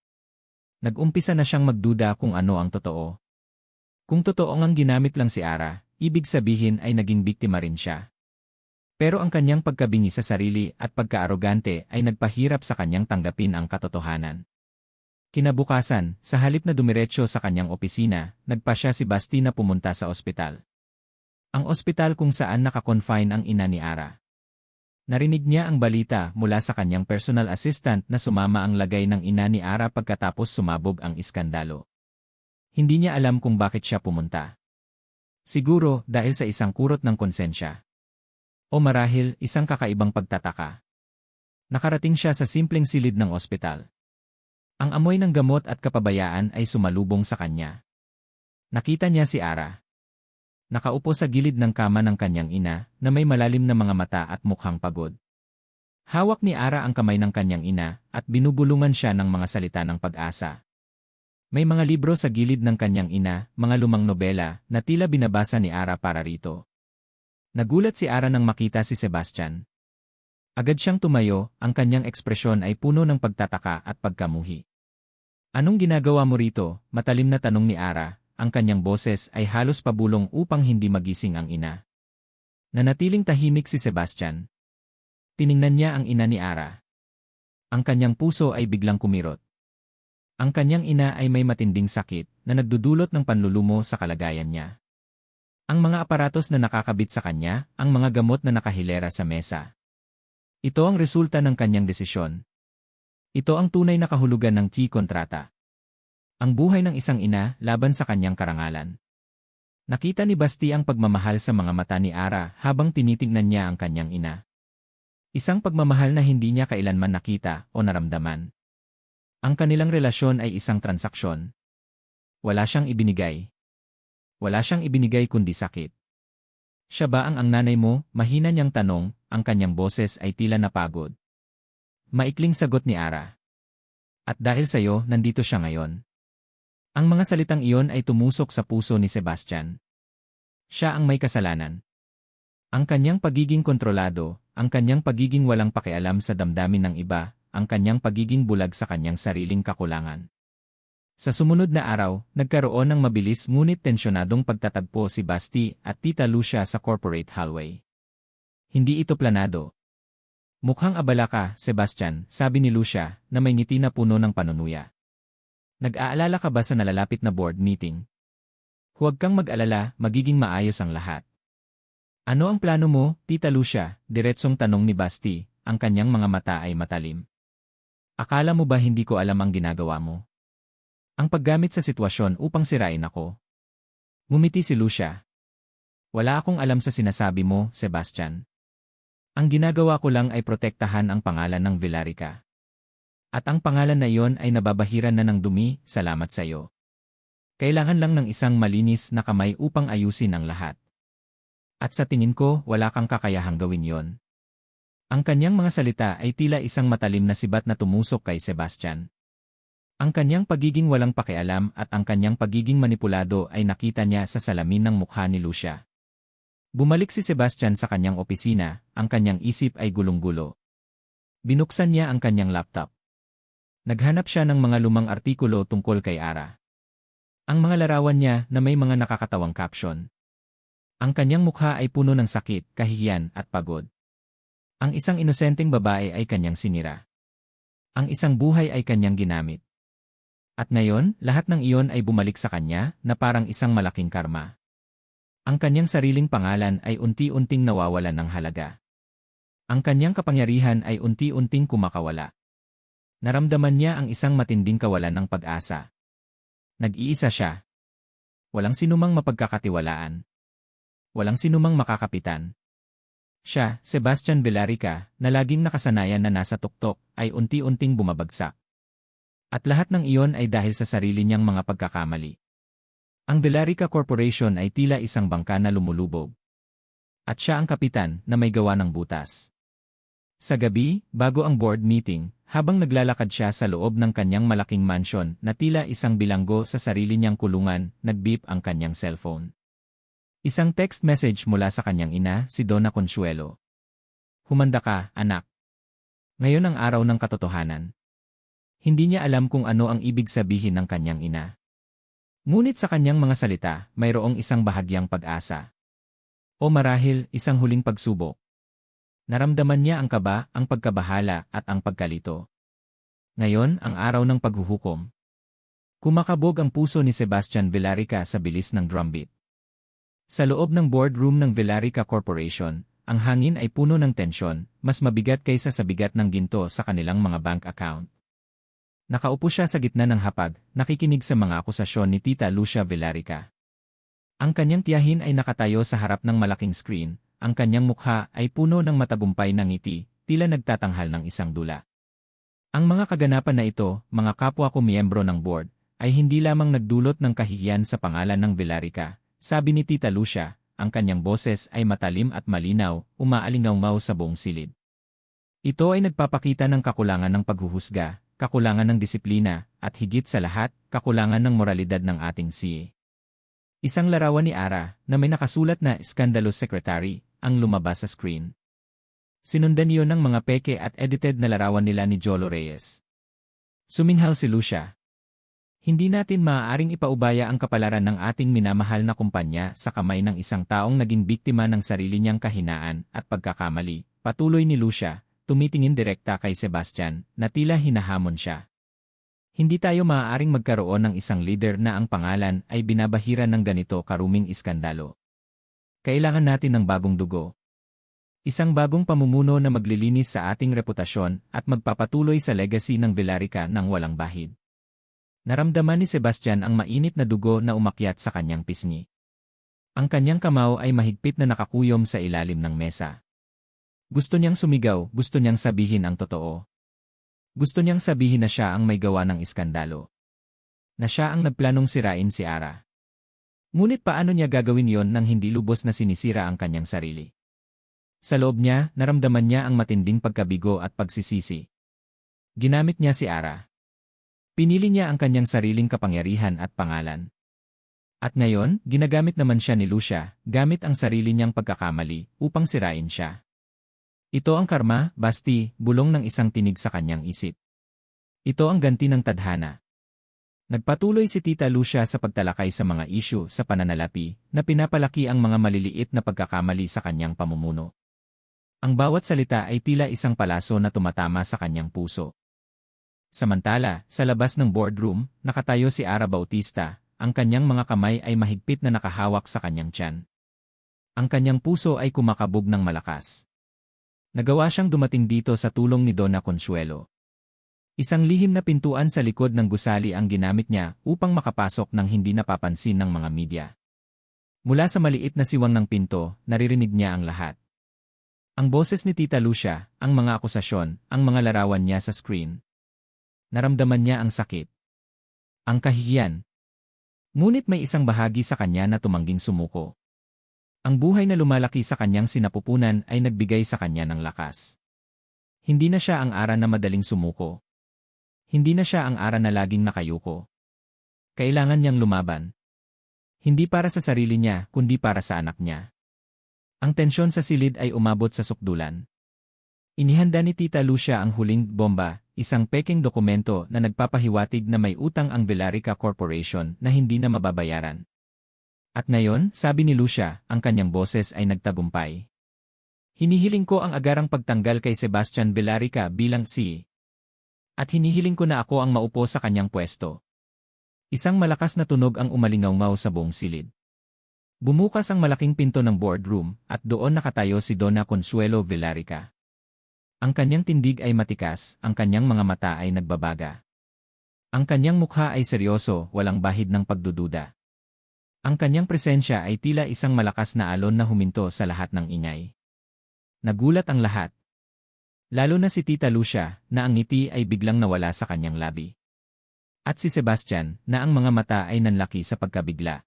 Nag-umpisa na siyang magduda kung ano ang totoo. Kung totoo ang ginamit lang si Ara, ibig sabihin ay naging biktima rin siya. Pero ang kanyang pagkabingi sa sarili at pagkaarogante ay nagpahirap sa kanyang tanggapin ang katotohanan. Kinabukasan, sa halip na dumiretso sa kanyang opisina, nagpa siya si Basti na pumunta sa ospital. Ang ospital kung saan nakakonfine ang ina ni Ara. Narinig niya ang balita mula sa kanyang personal assistant na sumama ang lagay ng ina ni Ara pagkatapos sumabog ang iskandalo. Hindi niya alam kung bakit siya pumunta. Siguro dahil sa isang kurot ng konsensya. O marahil isang kakaibang pagtataka. Nakarating siya sa simpleng silid ng ospital. Ang amoy ng gamot at kapabayaan ay sumalubong sa kanya. Nakita niya si Ara. Nakaupo sa gilid ng kama ng kanyang ina na may malalim na mga mata at mukhang pagod. Hawak ni Ara ang kamay ng kanyang ina at binubulungan siya ng mga salita ng pag-asa. May mga libro sa gilid ng kanyang ina, mga lumang nobela na tila binabasa ni Ara para rito. Nagulat si Ara nang makita si Sebastian. Agad siyang tumayo, ang kanyang ekspresyon ay puno ng pagtataka at pagkamuhi. "Anong ginagawa mo rito?" Matalim na tanong ni Ara, ang kanyang boses ay halos pabulong upang hindi magising ang ina. Nanatiling tahimik si Sebastian. Tiningnan niya ang ina ni Ara. Ang kanyang puso ay biglang kumirot. Ang kanyang ina ay may matinding sakit na nagdudulot ng panlulumo sa kalagayan niya. Ang mga aparatos na nakakabit sa kanya, ang mga gamot na nakahilera sa mesa. Ito ang resulta ng kanyang desisyon. Ito ang tunay na kahulugan ng kontrata. Ang buhay ng isang ina laban sa kanyang karangalan. Nakita ni Basti ang pagmamahal sa mga mata ni Ara habang tinitingnan niya ang kanyang ina. Isang pagmamahal na hindi niya kailanman nakita o naramdaman. Ang kanilang relasyon ay isang transaksyon. Wala siyang ibinigay. Wala siyang ibinigay kundi sakit. "Siya ba ang nanay mo?" Mahina niyang tanong, ang kanyang boses ay tila napagod. Maikling sagot ni Ara. "At dahil sa'yo, nandito siya ngayon." Ang mga salitang iyon ay tumusok sa puso ni Sebastian. Siya ang may kasalanan. Ang kanyang pagiging kontrolado, ang kanyang pagiging walang pakialam sa damdamin ng iba, ang kanyang pagiging bulag sa kanyang sariling kakulangan. Sa sumunod na araw, nagkaroon ng mabilis ngunit tensyonadong pagtatagpo si Basti at Tita Lucia sa corporate hallway. Hindi ito planado. Mukhang abala ka, Sebastian, sabi ni Lucia, na may ngiti na puno ng panunuya. Nag-aalala ka ba sa nalalapit na board meeting? Huwag kang mag-alala, magiging maayos ang lahat. Ano ang plano mo, Tita Lucia? Diretsong tanong ni Basti, ang kanyang mga mata ay matalim. Akala mo ba hindi ko alam ang ginagawa mo? Ang paggamit sa sitwasyon upang sirain ako. Ngumiti si Lucia. Wala akong alam sa sinasabi mo, Sebastian. Ang ginagawa ko lang ay protektahan ang pangalan ng Villarica. At ang pangalan na iyon ay nababahiran na ng dumi, salamat sa iyo. Kailangan lang ng isang malinis na kamay upang ayusin ang lahat. At sa tingin ko, wala kang kakayahang gawin yon. Ang kanyang mga salita ay tila isang matalim na sibat na tumusok kay Sebastian. Ang kanyang pagiging walang pakialam at ang kanyang pagiging manipulado ay nakita niya sa salamin ng mukha ni Lucia. Bumalik si Sebastian sa kanyang opisina, ang kanyang isip ay gulong-gulo. Binuksan niya ang kanyang laptop. Naghanap siya ng mga lumang artikulo tungkol kay Ara. Ang mga larawan niya na may mga nakakatawang caption. Ang kanyang mukha ay puno ng sakit, kahihiyan at pagod. Ang isang inosenteng babae ay kanyang sinira. Ang isang buhay ay kanyang ginamit. At ngayon, lahat ng iyon ay bumalik sa kanya na parang isang malaking karma. Ang kanyang sariling pangalan ay unti-unting nawawalan ng halaga. Ang kanyang kapangyarihan ay unti-unting kumakawala. Naramdaman niya ang isang matinding kawalan ng pag-asa. Nag-iisa siya. Walang sinumang mapagkakatiwalaan. Walang sinumang makakapitan. Siya, Sebastian Villarica, na laging nakasanayan na nasa tuktok, ay unti-unting bumabagsak. At lahat ng iyon ay dahil sa sarili niyang mga pagkakamali. Ang Villarica Corporation ay tila isang bangka na lumulubog. At siya ang kapitan na may gawa ng butas. Sa gabi, bago ang board meeting, habang naglalakad siya sa loob ng kanyang malaking mansyon na tila isang bilanggo sa sarili niyang kulungan, nag-beep ang kanyang cellphone. Isang text message mula sa kanyang ina, si Donna Consuelo. Humanda ka, anak. Ngayon ang araw ng katotohanan. Hindi niya alam kung ano ang ibig sabihin ng kanyang ina. Ngunit sa kanyang mga salita, mayroong isang bahagyang pag-asa. O marahil, isang huling pagsubok. Naramdaman niya ang kaba, ang pagkabahala, at ang pagkalito. Ngayon, ang araw ng paghuhukom. Kumakabog ang puso ni Sebastian Villarica sa bilis ng drumbeat. Sa loob ng boardroom ng Villarica Corporation, ang hangin ay puno ng tensyon, mas mabigat kaysa sa bigat ng ginto sa kanilang mga bank account. Nakaupo siya sa gitna ng hapag, nakikinig sa mga akusasyon ni Tita Lucia Villarica. Ang kanyang tiyahin ay nakatayo sa harap ng malaking screen, ang kanyang mukha ay puno ng matagumpay na ngiti, tila nagtatanghal ng isang dula. Ang mga kaganapan na ito, mga kapwa ko miyembro ng board, ay hindi lamang nagdulot ng kahihiyan sa pangalan ng Villarica, sabi ni Tita Lucia, ang kanyang boses ay matalim at malinaw, umaalingaw sa buong silid. Ito ay nagpapakita ng kakulangan ng paghuhusga, kakulangan ng disiplina, at higit sa lahat, kakulangan ng moralidad ng ating CA. Isang larawan ni Ara, na may nakasulat na Scandalous Secretary, ang lumabas sa screen. Sinundan niyo ng mga peke at edited na larawan nila ni Jolo Reyes. Suminghal si Lucia. Hindi natin maaaring ipaubaya ang kapalaran ng ating minamahal na kumpanya sa kamay ng isang taong naging biktima ng sarili niyang kahinaan at pagkakamali, patuloy ni Lucia, tumitingin direkta kay Sebastian, na tila hinahamon siya. Hindi tayo maaaring magkaroon ng isang leader na ang pangalan ay binabahiran ng ganito karuming iskandalo. Kailangan natin ng bagong dugo. Isang bagong pamumuno na maglilinis sa ating reputasyon at magpapatuloy sa legacy ng Villarica ng walang bahid. Naramdaman ni Sebastian ang mainit na dugo na umakyat sa kanyang pisngi. Ang kanyang kamao ay mahigpit na nakakuyom sa ilalim ng mesa. Gusto niyang sumigaw, gusto niyang sabihin ang totoo. Gusto niyang sabihin na siya ang may gawa ng iskandalo. Na siya ang nagplanong sirain si Ara. Ngunit paano niya gagawin yon nang hindi lubos na sinisira ang kanyang sarili? Sa loob niya, naramdaman niya ang matinding pagkabigo at pagsisisi. Ginamit niya si Ara. Pinili niya ang kanyang sariling kapangyarihan at pangalan. At ngayon, ginagamit naman siya ni Lucia, gamit ang sarili niyang pagkakamali, upang sirain siya. Ito ang karma, Basti, bulong ng isang tinig sa kanyang isip. Ito ang ganti ng tadhana. Nagpatuloy si Tita Lucia sa pagtalakay sa mga isyu sa pananalapi na pinapalaki ang mga maliliit na pagkakamali sa kanyang pamumuno. Ang bawat salita ay tila isang palaso na tumatama sa kanyang puso. Samantala, sa labas ng boardroom, nakatayo si Ara Bautista, ang kanyang mga kamay ay mahigpit na nakahawak sa kanyang tiyan. Ang kanyang puso ay kumakabog ng malakas. Nagawa siyang dumating dito sa tulong ni Donna Consuelo. Isang lihim na pintuan sa likod ng gusali ang ginamit niya upang makapasok ng hindi napapansin ng mga media. Mula sa maliit na siwang ng pinto, naririnig niya ang lahat. Ang boses ni Tita Lucia, ang mga akusasyon, ang mga larawan niya sa screen. Naramdaman niya ang sakit. Ang kahihiyan. Ngunit may isang bahagi sa kanya na tumangging sumuko. Ang buhay na lumalaki sa kanyang sinapupunan ay nagbigay sa kanya ng lakas. Hindi na siya ang Ara na madaling sumuko. Hindi na siya ang Ara na laging nakayuko. Kailangan niyang lumaban. Hindi para sa sarili niya, kundi para sa anak niya. Ang tensyon sa silid ay umabot sa sukdulan. Inihanda ni Tita Lucia ang huling bomba, isang peking dokumento na nagpapahiwatig na may utang ang Villarica Corporation na hindi na mababayaran. At ngayon, sabi ni Lucia, ang kanyang boses ay nagtagumpay. Hinihiling ko ang agarang pagtanggal kay Sebastian Villarica bilang CEO. At hinihiling ko na ako ang maupo sa kanyang pwesto. Isang malakas na tunog ang umalingaw-ngaw sa buong silid. Bumukas ang malaking pinto ng boardroom at doon nakatayo si Donna Consuelo Villarica. Ang kanyang tindig ay matikas, ang kanyang mga mata ay nagbabaga. Ang kanyang mukha ay seryoso, walang bahid ng pagdududa. Ang kanyang presensya ay tila isang malakas na alon na huminto sa lahat ng ingay. Nagulat ang lahat. Lalo na si Tita Lucia, na ang ngiti ay biglang nawala sa kanyang labi. At si Sebastian, na ang mga mata ay nanlaki sa pagkabigla.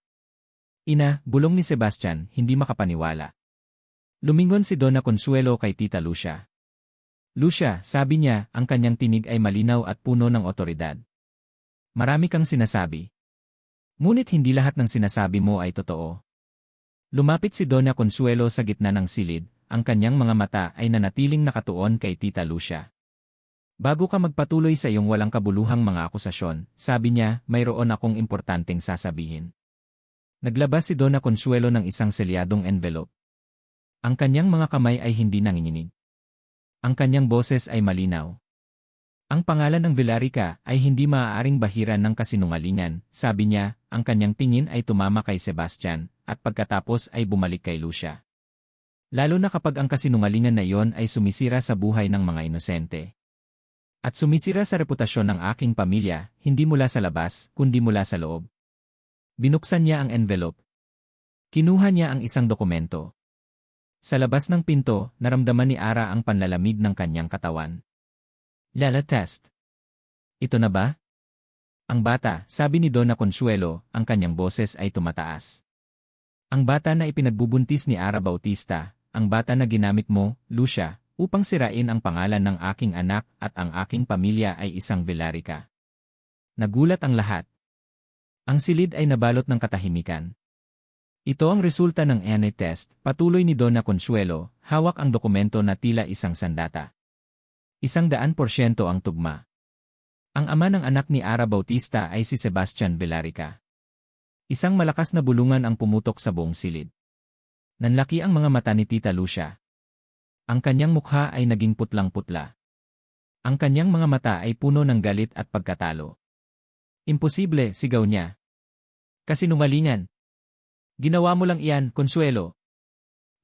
Ina, bulong ni Sebastian, hindi makapaniwala. Lumingon si Donna Consuelo kay Tita Lucia. Lucia, sabi niya, ang kanyang tinig ay malinaw at puno ng otoridad. Marami kang sinasabi. Ngunit hindi lahat ng sinasabi mo ay totoo. Lumapit si Donna Consuelo sa gitna ng silid. Ang kanyang mga mata ay nanatiling nakatuon kay Tita Lucia. Bago ka magpatuloy sa iyong walang kabuluhang mga akusasyon, sabi niya, mayroon akong importanteng sasabihin. Naglabas si Donna Consuelo ng isang selyadong envelope. Ang kanyang mga kamay ay hindi nanginginig. Ang kanyang boses ay malinaw. Ang pangalan ng Villarica ay hindi maaaring bahiran ng kasinungalingan, sabi niya, ang kanyang tingin ay tumama kay Sebastian, at pagkatapos ay bumalik kay Lucia. Lalo na kapag ang kasinungalingan na iyon ay sumisira sa buhay ng mga inosente. At sumisira sa reputasyon ng aking pamilya, hindi mula sa labas, kundi mula sa loob. Binuksan niya ang envelope. Kinuha niya ang isang dokumento. Sa labas ng pinto, naramdaman ni Ara ang panlalamig ng kanyang katawan. Lala test. Ito na ba? Ang bata, sabi ni Donna Consuelo, ang kanyang boses ay tumataas. Ang bata na ipinagbubuntis ni Ara Bautista, ang bata na ginamit mo, Lucia, upang sirain ang pangalan ng aking anak at ang aking pamilya ay isang Villarica. Nagulat ang lahat. Ang silid ay nabalot ng katahimikan. Ito ang resulta ng DNA test, patuloy ni Donna Consuelo, hawak ang dokumento na tila isang sandata. 100% ang tugma. Ang ama ng anak ni Ara Bautista ay si Sebastian Villarica. Isang malakas na bulungan ang pumutok sa buong silid. Nanlaki ang mga mata ni Tita Lucia. Ang kanyang mukha ay naging putlang-putla. Ang kanyang mga mata ay puno ng galit at pagkatalo. Imposible, sigaw niya. Kasinungalingan. Ginawa mo lang iyan, Consuelo.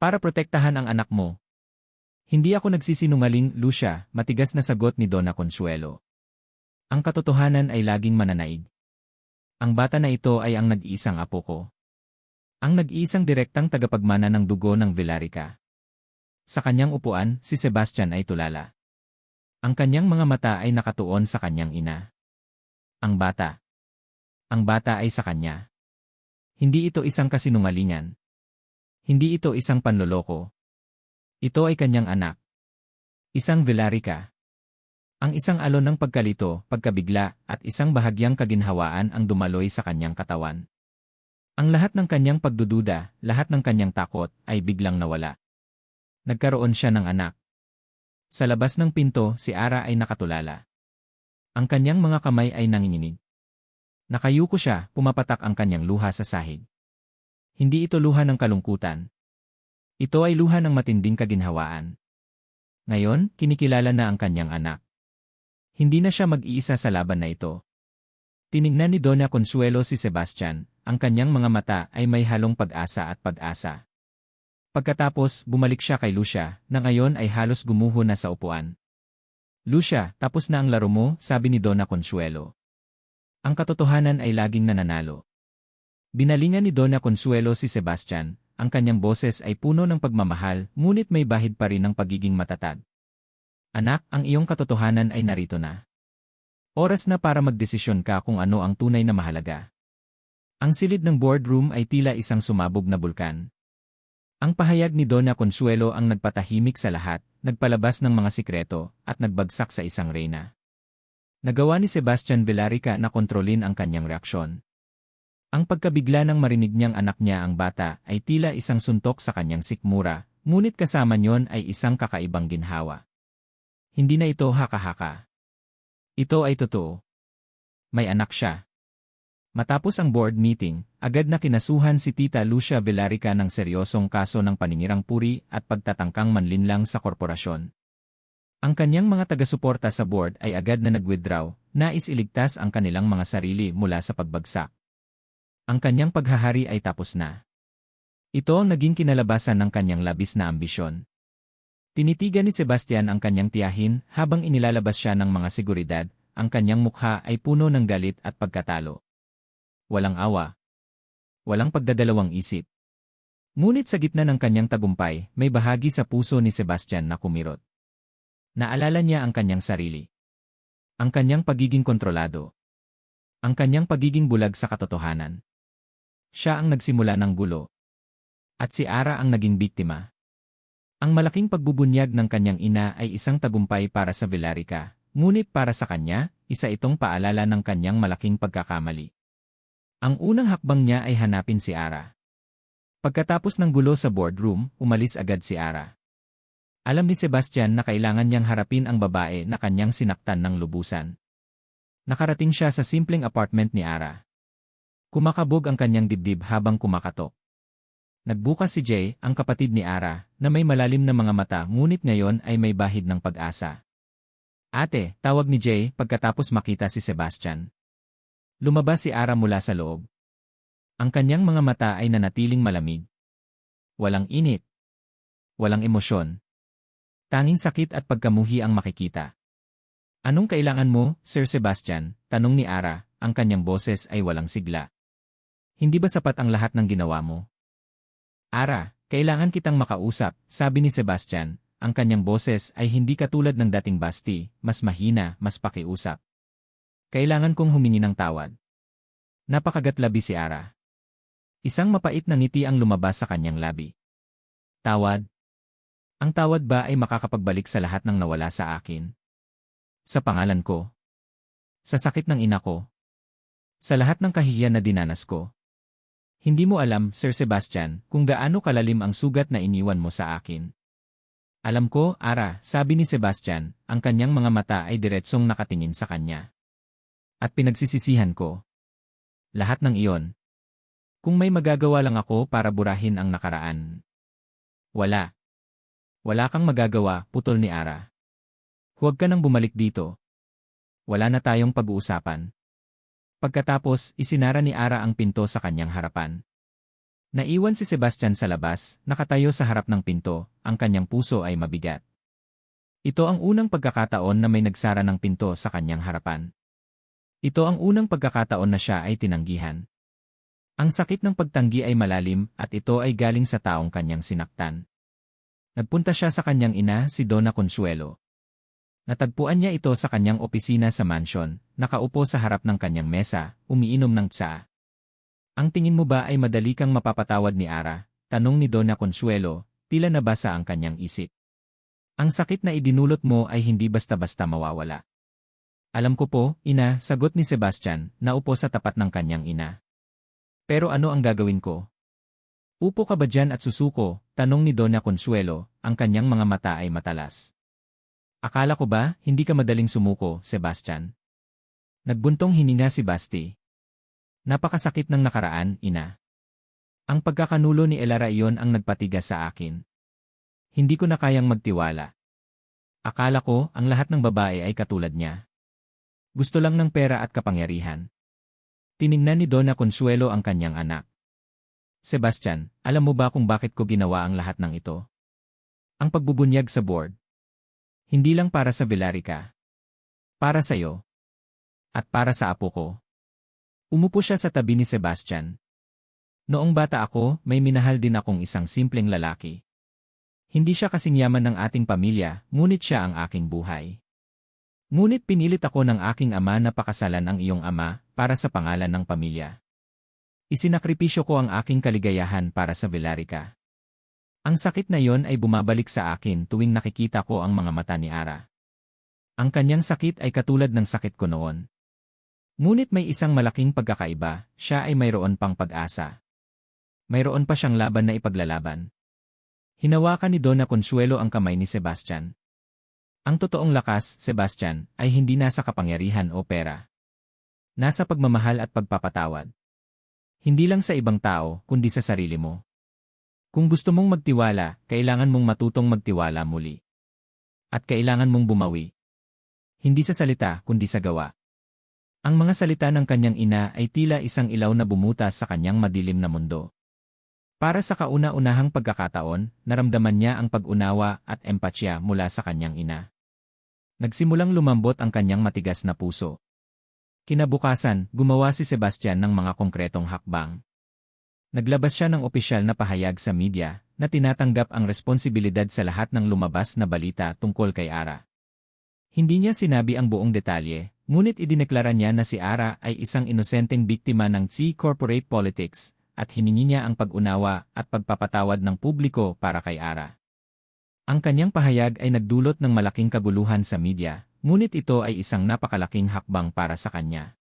Para protektahan ang anak mo. Hindi ako nagsisinungaling, Lucia, matigas na sagot ni Donna Consuelo. Ang katotohanan ay laging mananaig. Ang bata na ito ay ang nag-iisang apo ko. Ang nag-iisang direktang tagapagmana ng dugo ng Villarica. Sa kanyang upuan, si Sebastian ay tulala. Ang kanyang mga mata ay nakatuon sa kanyang ina. Ang bata. Ang bata ay sa kanya. Hindi ito isang kasinungalingan. Hindi ito isang panloloko. Ito ay kanyang anak. Isang Villarica. Ang isang alon ng pagkalito, pagkabigla, at isang bahagyang kaginhawaan ang dumaloy sa kanyang katawan. Ang lahat ng kanyang pagdududa, lahat ng kanyang takot, ay biglang nawala. Nagkaroon siya ng anak. Sa labas ng pinto, si Ara ay nakatulala. Ang kanyang mga kamay ay nanginginig. Nakayuko siya, pumapatak ang kanyang luha sa sahig. Hindi ito luha ng kalungkutan. Ito ay luha ng matinding kaginhawaan. Ngayon, kinikilala na ang kanyang anak. Hindi na siya mag-iisa sa laban na ito. Tinignan ni Dona Consuelo si Sebastian, ang kanyang mga mata ay may halong pag-asa at pag-asa. Pagkatapos, bumalik siya kay Lucia, na ngayon ay halos gumuho na sa upuan. Lucia, tapos na ang laro mo, sabi ni Dona Consuelo. Ang katotohanan ay laging nananalo. Binalingan ni Dona Consuelo si Sebastian, ang kanyang boses ay puno ng pagmamahal, ngunit may bahid pa rin ng pagiging matatag. Anak, ang iyong katotohanan ay narito na. Oras na para magdesisyon ka kung ano ang tunay na mahalaga. Ang silid ng boardroom ay tila isang sumabog na bulkan. Ang pahayag ni Dona Consuelo ang nagpatahimik sa lahat, nagpalabas ng mga sikreto, at nagbagsak sa isang reyna. Nagawa ni Sebastian Villarica na kontrolin ang kanyang reaksyon. Ang pagkabigla ng marinig niyang anak niya ang bata ay tila isang suntok sa kanyang sikmura, ngunit kasama niyon ay isang kakaibang ginhawa. Hindi na ito haka-haka. Ito ay totoo. May anak siya. Matapos ang board meeting, agad na kinasuhan si Tita Lucia Villarica ng seryosong kaso ng paninirang puri at pagtatangkang manlinlang sa korporasyon. Ang kanyang mga taga-suporta sa board ay agad na nag-withdraw, nais iligtas ang kanilang mga sarili mula sa pagbagsak. Ang kanyang paghahari ay tapos na. Ito ang naging kinalabasan ng kanyang labis na ambisyon. Tinitigan ni Sebastian ang kanyang tiyahin habang inilalabas siya ng mga seguridad, ang kanyang mukha ay puno ng galit at pagkatalo. Walang awa. Walang pagdadalawang isip. Ngunit sa gitna ng kanyang tagumpay, may bahagi sa puso ni Sebastian na kumirot. Naalala niya ang kanyang sarili. Ang kanyang pagiging kontrolado. Ang kanyang pagiging bulag sa katotohanan. Siya ang nagsimula ng gulo. At si Ara ang naging biktima. Ang malaking pagbubunyag ng kanyang ina ay isang tagumpay para sa Villarica, ngunit para sa kanya, isa itong paalala ng kanyang malaking pagkakamali. Ang unang hakbang niya ay hanapin si Ara. Pagkatapos ng gulo sa boardroom, umalis agad si Ara. Alam ni Sebastian na kailangan niyang harapin ang babae na kanyang sinaktan ng lubusan. Nakarating siya sa simpleng apartment ni Ara. Kumakabog ang kanyang dibdib habang kumakatok. Nagbukas si Jay, ang kapatid ni Ara, na may malalim na mga mata ngunit ngayon ay may bahid ng pag-asa. Ate, tawag ni Jay pagkatapos makita si Sebastian. Lumabas si Ara mula sa loob. Ang kanyang mga mata ay nanatiling malamig. Walang init. Walang emosyon. Tanging sakit at pagkamuhi ang makikita. Anong kailangan mo, Sir Sebastian? Tanong ni Ara, ang kanyang boses ay walang sigla. Hindi ba sapat ang lahat ng ginawa mo? Ara, kailangan kitang makausap, sabi ni Sebastian. Ang kanyang boses ay hindi katulad ng dating Basti, mas mahina, mas pakiusap. Kailangan kong humingi ng tawad. Napakagatlabi si Ara. Isang mapait na ngiti ang lumabas sa kanyang labi. Tawad? Ang tawad ba ay makakapagbalik sa lahat ng nawala sa akin? Sa pangalan ko? Sa sakit ng ina ko? Sa lahat ng kahihiyan na dinanas ko? Hindi mo alam, Sir Sebastian, kung gaano kalalim ang sugat na iniwan mo sa akin. Alam ko, Ara, sabi ni Sebastian, ang kanyang mga mata ay diretsong nakatingin sa kanya. At pinagsisisihan ko. Lahat ng iyon. Kung may magagawa lang ako para burahin ang nakaraan. Wala. Wala kang magagawa, putol ni Ara. Huwag ka nang bumalik dito. Wala na tayong pag-uusapan. Pagkatapos, isinara ni Ara ang pinto sa kanyang harapan. Naiwan si Sebastian sa labas, nakatayo sa harap ng pinto, ang kanyang puso ay mabigat. Ito ang unang pagkakataon na may nagsara ng pinto sa kanyang harapan. Ito ang unang pagkakataon na siya ay tinanggihan. Ang sakit ng pagtanggi ay malalim at ito ay galing sa taong kanyang sinaktan. Nagpunta siya sa kanyang ina, si Dona Consuelo. Natagpuan niya ito sa kanyang opisina sa mansion, nakaupo sa harap ng kanyang mesa, umiinom ng tsaa. Ang tingin mo ba ay madali kang mapapatawad ni Ara? Tanong ni Dona Consuelo, tila nabasa ang kanyang isip. Ang sakit na idinulot mo ay hindi basta-basta mawawala. Alam ko po, ina, sagot ni Sebastian, naupo sa tapat ng kanyang ina. Pero ano ang gagawin ko? Upo ka ba dyan at susuko? Tanong ni Dona Consuelo, ang kanyang mga mata ay matalas. Akala ko ba, hindi ka madaling sumuko, Sebastian? Nagbuntong hininga si Basti. Napakasakit ng nakaraan, ina. Ang pagkakanulo ni Elara iyon ang nagpatigas sa akin. Hindi ko na kayang magtiwala. Akala ko ang lahat ng babae ay katulad niya. Gusto lang ng pera at kapangyarihan. Tiningnan ni Donna Consuelo ang kanyang anak. Sebastian, alam mo ba kung bakit ko ginawa ang lahat ng ito? Ang pagbubunyag sa board. Hindi lang para sa Vilarica. Para sa iyo. At para sa apo ko. Umupo siya sa tabi ni Sebastian. Noong bata ako, may minahal din akong isang simpleng lalaki. Hindi siya kasing yaman ng ating pamilya, ngunit siya ang aking buhay. Ngunit pinilit ako ng aking ama na pakasalan ang iyong ama para sa pangalan ng pamilya. Isinakripisyo ko ang aking kaligayahan para sa Vilarica. Ang sakit na iyon ay bumabalik sa akin tuwing nakikita ko ang mga mata ni Ara. Ang kanyang sakit ay katulad ng sakit ko noon. Ngunit may isang malaking pagkakaiba, siya ay mayroon pang pag-asa. Mayroon pa siyang laban na ipaglalaban. Hinawakan ni Donna Consuelo ang kamay ni Sebastian. Ang totoong lakas, Sebastian, ay hindi nasa kapangyarihan o pera. Nasa pagmamahal at pagpapatawad. Hindi lang sa ibang tao, kundi sa sarili mo. Kung gusto mong magtiwala, kailangan mong matutong magtiwala muli. At kailangan mong bumawi. Hindi sa salita, kundi sa gawa. Ang mga salita ng kanyang ina ay tila isang ilaw na bumutas sa kanyang madilim na mundo. Para sa kauna-unahang pagkakataon, naramdaman niya ang pag-unawa at empatya mula sa kanyang ina. Nagsimulang lumambot ang kanyang matigas na puso. Kinabukasan, gumawa si Sebastian ng mga konkretong hakbang. Naglabas siya ng opisyal na pahayag sa media na tinatanggap ang responsibilidad sa lahat ng lumabas na balita tungkol kay Ara. Hindi niya sinabi ang buong detalye, ngunit idineklara niya na si Ara ay isang inosenteng biktima ng corporate politics at hiningi niya ang pag-unawa at pagpapatawad ng publiko para kay Ara. Ang kanyang pahayag ay nagdulot ng malaking kaguluhan sa media, ngunit ito ay isang napakalaking hakbang para sa kanya.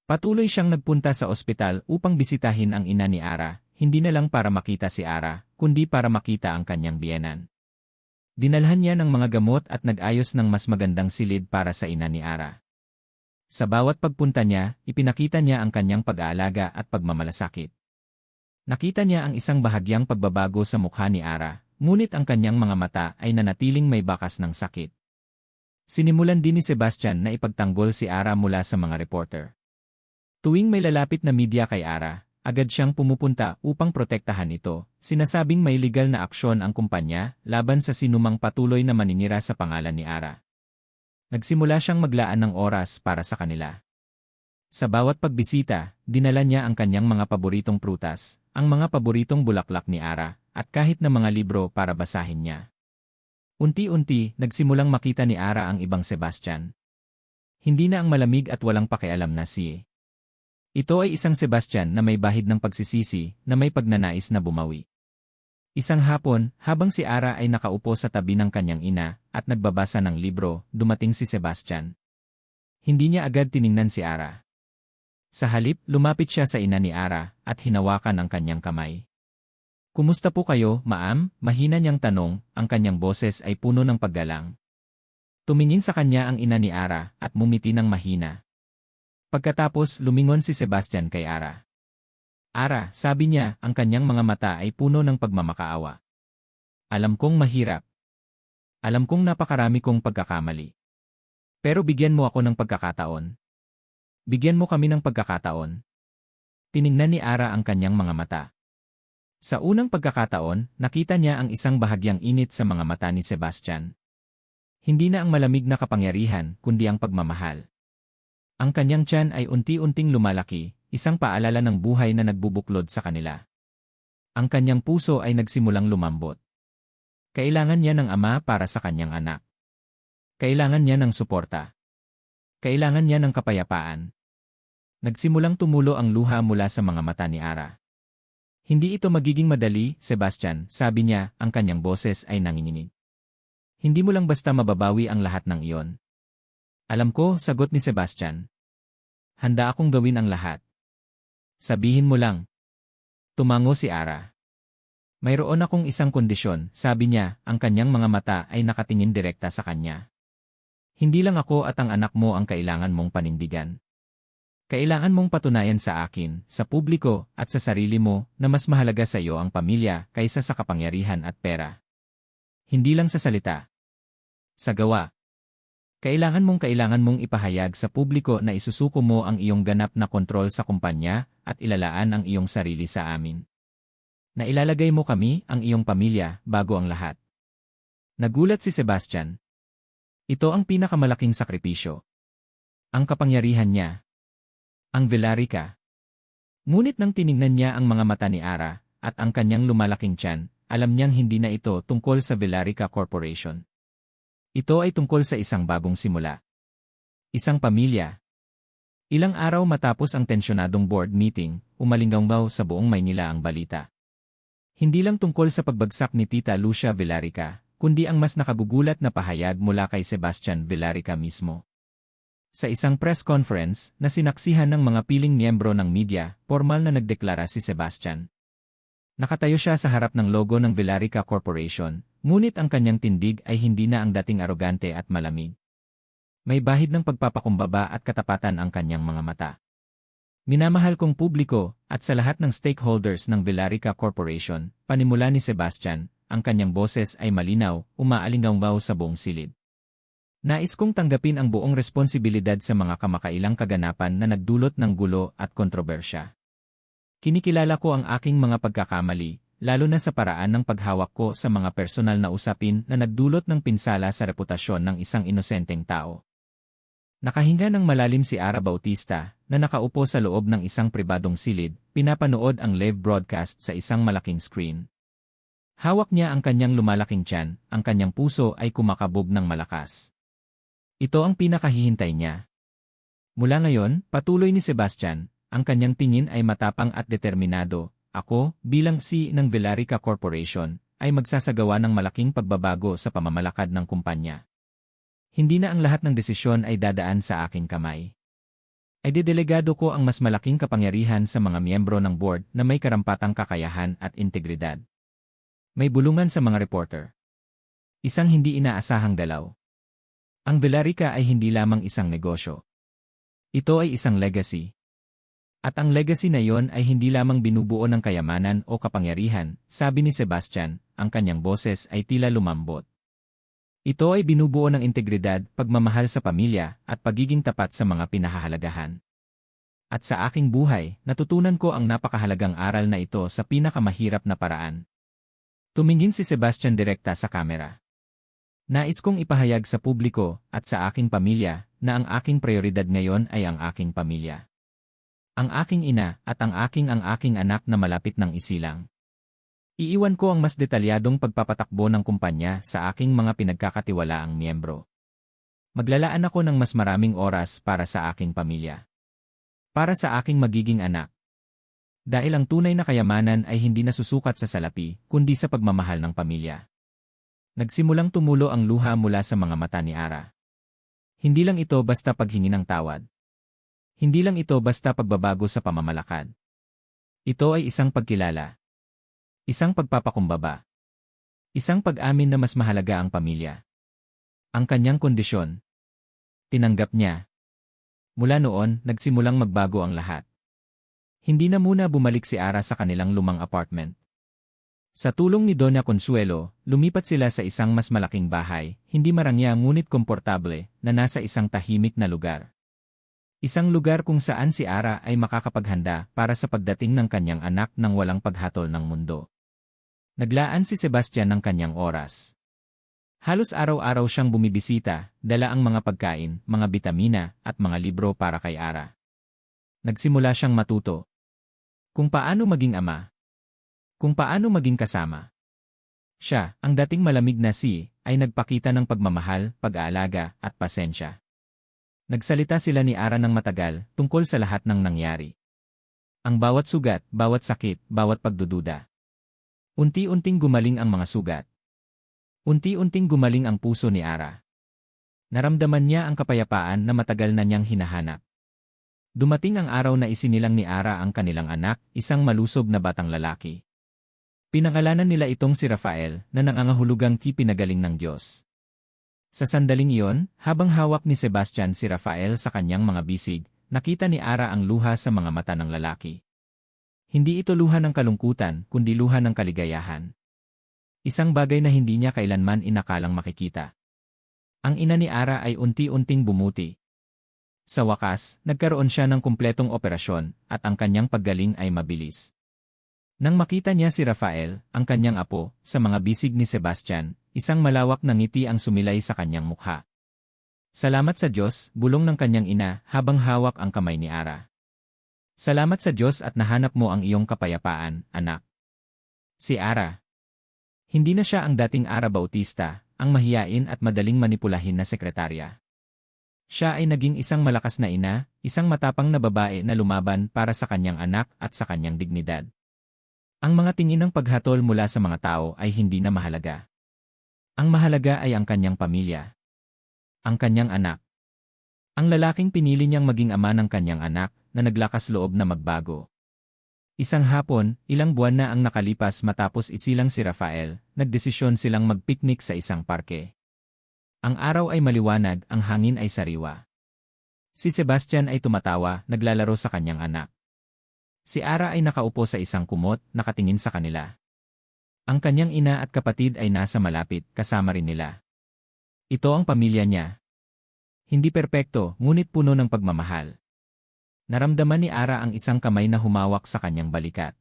Patuloy siyang nagpunta sa ospital upang bisitahin ang ina ni Ara, hindi na lang para makita si Ara, kundi para makita ang kanyang biyenan. Dinalhan niya ng mga gamot at nag-ayos ng mas magandang silid para sa ina ni Ara. Sa bawat pagpunta niya, ipinakita niya ang kanyang pag-aalaga at pagmamalasakit. Nakita niya ang isang bahagyang pagbabago sa mukha ni Ara, ngunit ang kanyang mga mata ay nanatiling may bakas ng sakit. Sinimulan din ni Sebastian na ipagtanggol si Ara mula sa mga reporter. Tuwing may lalapit na media kay Ara, agad siyang pumupunta upang protektahan ito, sinasabing may legal na aksyon ang kumpanya laban sa sinumang patuloy na maninira sa pangalan ni Ara. Nagsimula siyang maglaan ng oras para sa kanila. Sa bawat pagbisita, dinala niya ang kanyang mga paboritong prutas, ang mga paboritong bulaklak ni Ara, at kahit na mga libro para basahin niya. Unti-unti, nagsimulang makita ni Ara ang ibang Sebastian. Hindi na ang malamig at walang pakialam na si Ito ay isang Sebastian na may bahid ng pagsisisi, na may pagnanais na bumawi. Isang hapon, habang si Ara ay nakaupo sa tabi ng kanyang ina at nagbabasa ng libro, dumating si Sebastian. Hindi niya agad tiningnan si Ara. Sa halip, lumapit siya sa ina ni Ara at hinawakan ang kanyang kamay. "Kumusta po kayo, ma'am?" Mahina niyang tanong, ang kanyang boses ay puno ng paggalang. Tumingin sa kanya ang ina ni Ara at mumiti ng mahina. Pagkatapos, lumingon si Sebastian kay Ara. "Ara," sabi niya, ang kanyang mga mata ay puno ng pagmamakaawa. "Alam kong mahirap. Alam kong napakarami kong pagkakamali. Pero bigyan mo ako ng pagkakataon. Bigyan mo kami ng pagkakataon." Tiningnan ni Ara ang kanyang mga mata. Sa unang pagkakataon, nakita niya ang isang bahagyang init sa mga mata ni Sebastian. Hindi na ang malamig na kapangyarihan, kundi ang pagmamahal. Ang kanyang tiyan ay unti-unting lumalaki, isang paalala ng buhay na nagbubuklod sa kanila. Ang kanyang puso ay nagsimulang lumambot. Kailangan niya ng ama para sa kanyang anak. Kailangan niya ng suporta. Kailangan niya ng kapayapaan. Nagsimulang tumulo ang luha mula sa mga mata ni Ara. "Hindi ito magiging madali, Sebastian," sabi niya, ang kanyang boses ay nanginginig. "Hindi mo lang basta mababawi ang lahat ng iyon." "Alam ko," sagot ni Sebastian. "Handa akong gawin ang lahat. Sabihin mo lang." Tumango si Ara. "Mayroon akong isang kondisyon," sabi niya, ang kanyang mga mata ay nakatingin direkta sa kanya. "Hindi lang ako at ang anak mo ang kailangan mong panindigan. Kailangan mong patunayan sa akin, sa publiko, at sa sarili mo na mas mahalaga sa iyo ang pamilya kaysa sa kapangyarihan at pera. Hindi lang sa salita. Sa gawa. Kailangan mong ipahayag sa publiko na isusuko mo ang iyong ganap na kontrol sa kumpanya at ilalaan ang iyong sarili sa amin. Na ilalagay mo kami, ang iyong pamilya, bago ang lahat. Nagulat si Sebastian. Ito ang pinakamalaking sakripisyo. Ang kapangyarihan niya. Ang Villarica. Ngunit nang tiningnan niya ang mga mata ni Ara at ang kanyang lumalaking tiyan, alam niyang hindi na ito tungkol sa Villarica Corporation. Ito ay tungkol sa isang bagong simula. Isang pamilya. Ilang araw matapos ang tensyonadong board meeting, umalinggaw sa buong Maynila ang balita. Hindi lang tungkol sa pagbagsak ni Tita Lucia Villarica, kundi ang mas nakagugulat na pahayag mula kay Sebastian Villarica mismo. Sa isang press conference na sinaksihan ng mga piling miyembro ng media, formal na nagdeklara si Sebastian. Nakatayo siya sa harap ng logo ng Villarica Corporation, ngunit ang kanyang tindig ay hindi na ang dating arogante at malamig. May bahid ng pagpapakumbaba at katapatan ang kanyang mga mata. Minamahal kong publiko, at sa lahat ng stakeholders ng Villarica Corporation, panimula ni Sebastian, ang kanyang boses ay malinaw, umaalingaw sa buong silid. Nais kong tanggapin ang buong responsibilidad sa mga kamakailang kaganapan na nagdulot ng gulo at kontrobersya. Kinikilala ko ang aking mga pagkakamali, lalo na sa paraan ng paghawak ko sa mga personal na usapin na nagdulot ng pinsala sa reputasyon ng isang inosenteng tao. Nakahinga ng malalim si Ara Bautista, na nakaupo sa loob ng isang pribadong silid, pinapanood ang live broadcast sa isang malaking screen. Hawak niya ang kanyang lumalaking tiyan, ang kanyang puso ay kumakabog ng malakas. Ito ang pinakahihintay niya. Mula ngayon, patuloy ni Sebastian, ang kanyang tingin ay matapang at determinado. Ako, bilang CEO ng Villarica Corporation, ay magsasagawa ng malaking pagbabago sa pamamalakad ng kumpanya. Hindi na ang lahat ng desisyon ay dadaan sa aking kamay. Ay didelegado ko ang mas malaking kapangyarihan sa mga miyembro ng board na may karampatang kakayahan at integridad. May bulungan sa mga reporter. Isang hindi inaasahang dalaw. Ang Villarica ay hindi lamang isang negosyo. Ito ay isang legacy. At ang legacy na iyon ay hindi lamang binubuo ng kayamanan o kapangyarihan, sabi ni Sebastian, ang kanyang boses ay tila lumambot. Ito ay binubuo ng integridad, pagmamahal sa pamilya, at pagiging tapat sa mga pinahahalagahan. At sa aking buhay, natutunan ko ang napakahalagang aral na ito sa pinakamahirap na paraan. Tumingin si Sebastian direkta sa kamera. Nais kong ipahayag sa publiko at sa aking pamilya na ang aking prioridad ngayon ay ang aking pamilya. Ang aking ina at ang aking anak na malapit ng isilang. Iiwan ko ang mas detalyadong pagpapatakbo ng kumpanya sa aking mga pinagkakatiwalaang miyembro. Maglalaan ako ng mas maraming oras para sa aking pamilya. Para sa aking magiging anak. Dahil ang tunay na kayamanan ay hindi nasusukat sa salapi, kundi sa pagmamahal ng pamilya. Nagsimulang tumulo ang luha mula sa mga mata ni Ara. Hindi lang ito basta paghingi ng tawad. Hindi lang ito basta pagbabago sa pamamalakad. Ito ay isang pagkilala. Isang pagpapakumbaba. Isang pag-amin na mas mahalaga ang pamilya. Ang kanyang kondisyon. Tinanggap niya. Mula noon, nagsimulang magbago ang lahat. Hindi na muna bumalik si Ara sa kanilang lumang apartment. Sa tulong ni Doña Consuelo, lumipat sila sa isang mas malaking bahay, hindi marangya ngunit komportable, na nasa isang tahimik na lugar. Isang lugar kung saan si Ara ay makakapaghanda para sa pagdating ng kanyang anak nang walang paghatol ng mundo. Naglaan si Sebastian ng kanyang oras. Halos araw-araw siyang bumibisita, dala ang mga pagkain, mga bitamina, at mga libro para kay Ara. Nagsimula siyang matuto. Kung paano maging ama. Kung paano maging kasama. Siya, ang dating malamig na ay nagpakita ng pagmamahal, pag-aalaga, at pasensya. Nagsalita sila ni Ara ng matagal tungkol sa lahat ng nangyari. Ang bawat sugat, bawat sakit, bawat pagdududa. Unti-unting gumaling ang mga sugat. Unti-unting gumaling ang puso ni Ara. Naramdaman niya ang kapayapaan na matagal na niyang hinahanap. Dumating ang araw na isinilang ni Ara ang kanilang anak, isang malusob na batang lalaki. Pinangalanan nila itong si Rafael na nangangahulugang pinagaling ng Diyos. Sa sandaling iyon, habang hawak ni Sebastian si Rafael sa kanyang mga bisig, nakita ni Ara ang luha sa mga mata ng lalaki. Hindi ito luha ng kalungkutan, kundi luha ng kaligayahan. Isang bagay na hindi niya kailanman inakalang makikita. Ang ina ni Ara ay unti-unting bumuti. Sa wakas, nagkaroon siya ng kumpletong operasyon at ang kanyang paggaling ay mabilis. Nang makita niya si Rafael, ang kanyang apo, sa mga bisig ni Sebastian, isang malawak na ngiti ang sumilay sa kanyang mukha. Salamat sa Diyos, bulong ng kanyang ina habang hawak ang kamay ni Ara. Salamat sa Diyos at nahanap mo ang iyong kapayapaan, anak. Si Ara. Hindi na siya ang dating Ara Bautista, ang mahiyain at madaling manipulahin na sekretarya. Siya ay naging isang malakas na ina, isang matapang na babae na lumaban para sa kanyang anak at sa kanyang dignidad. Ang mga tingin ng paghatol mula sa mga tao ay hindi na mahalaga. Ang mahalaga ay ang kanyang pamilya. Ang kanyang anak. Ang lalaking pinili niyang maging ama ng kanyang anak na naglakas loob na magbago. Isang hapon, ilang buwan na ang nakalipas matapos isilang si Rafael, nagdesisyon silang magpiknik sa isang parke. Ang araw ay maliwanag, ang hangin ay sariwa. Si Sebastian ay tumatawa, naglalaro sa kanyang anak. Si Ara ay nakaupo sa isang kumot, nakatingin sa kanila. Ang kanyang ina at kapatid ay nasa malapit, kasama rin nila. Ito ang pamilya niya. Hindi perpekto, ngunit puno ng pagmamahal. Naramdaman ni Ara ang isang kamay na humawak sa kanyang balikat.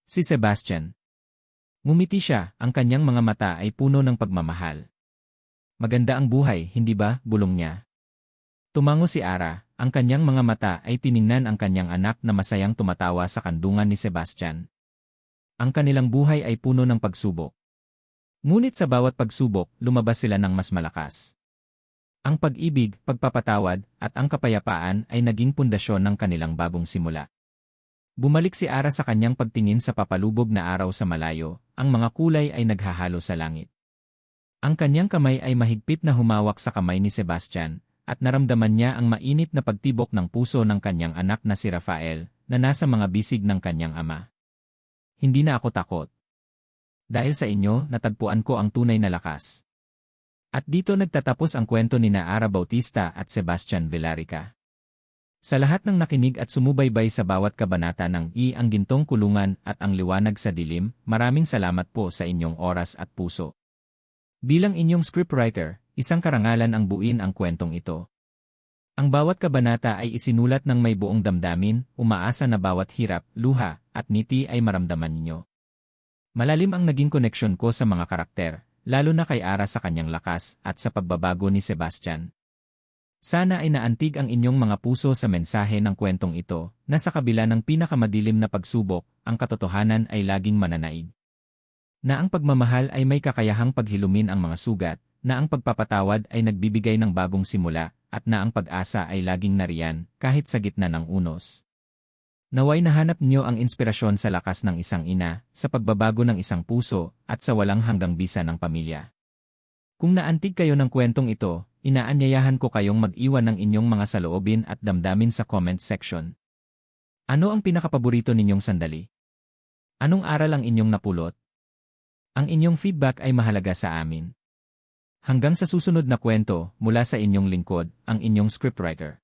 Si Sebastian. Ngumiti siya, ang kanyang mga mata ay puno ng pagmamahal. Maganda ang buhay, hindi ba, bulong niya. Tumango si Ara, ang kanyang mga mata ay tiningnan ang kanyang anak na masayang tumatawa sa kandungan ni Sebastian. Ang kanilang buhay ay puno ng pagsubok. Ngunit sa bawat pagsubok, lumabas sila ng mas malakas. Ang pag-ibig, pagpapatawad, at ang kapayapaan ay naging pundasyon ng kanilang bagong simula. Bumalik si Ara sa kanyang pagtingin sa papalubog na araw sa malayo, ang mga kulay ay naghahalo sa langit. Ang kanyang kamay ay mahigpit na humawak sa kamay ni Sebastian, at naramdaman niya ang mainit na pagtibok ng puso ng kanyang anak na si Rafael, na nasa mga bisig ng kanyang ama. Hindi na ako takot. Dahil sa inyo, natagpuan ko ang tunay na lakas. At dito nagtatapos ang kwento ni Ara Bautista at Sebastian Villarica. Sa lahat ng nakinig at sumubaybay sa bawat kabanata ng Ang Gintong Kulungan at Ang Liwanag sa Dilim, maraming salamat po sa inyong oras at puso. Bilang inyong scriptwriter, isang karangalan ang buuin ang kwentong ito. Ang bawat kabanata ay isinulat ng may buong damdamin, umaasa na bawat hirap, luha, at ngiti ay maramdaman ninyo. Malalim ang naging koneksyon ko sa mga karakter, lalo na kay Ara sa kanyang lakas at sa pagbabago ni Sebastian. Sana ay naantig ang inyong mga puso sa mensahe ng kwentong ito, na sa kabila ng pinakamadilim na pagsubok, ang katotohanan ay laging mananaig. Na ang pagmamahal ay may kakayahang paghilumin ang mga sugat, na ang pagpapatawad ay nagbibigay ng bagong simula, at na ang pag-asa ay laging nariyan, kahit sa gitna ng unos. Naway nahanap niyo ang inspirasyon sa lakas ng isang ina, sa pagbabago ng isang puso, at sa walang hanggang bisa ng pamilya. Kung naantig kayo ng kwentong ito, inaanyayahan ko kayong mag-iwan ng inyong mga saloobin at damdamin sa comment section. Ano ang pinakapaborito ninyong sandali? Anong aral ang inyong napulot? Ang inyong feedback ay mahalaga sa amin. Hanggang sa susunod na kwento, mula sa inyong lingkod, ang inyong scriptwriter.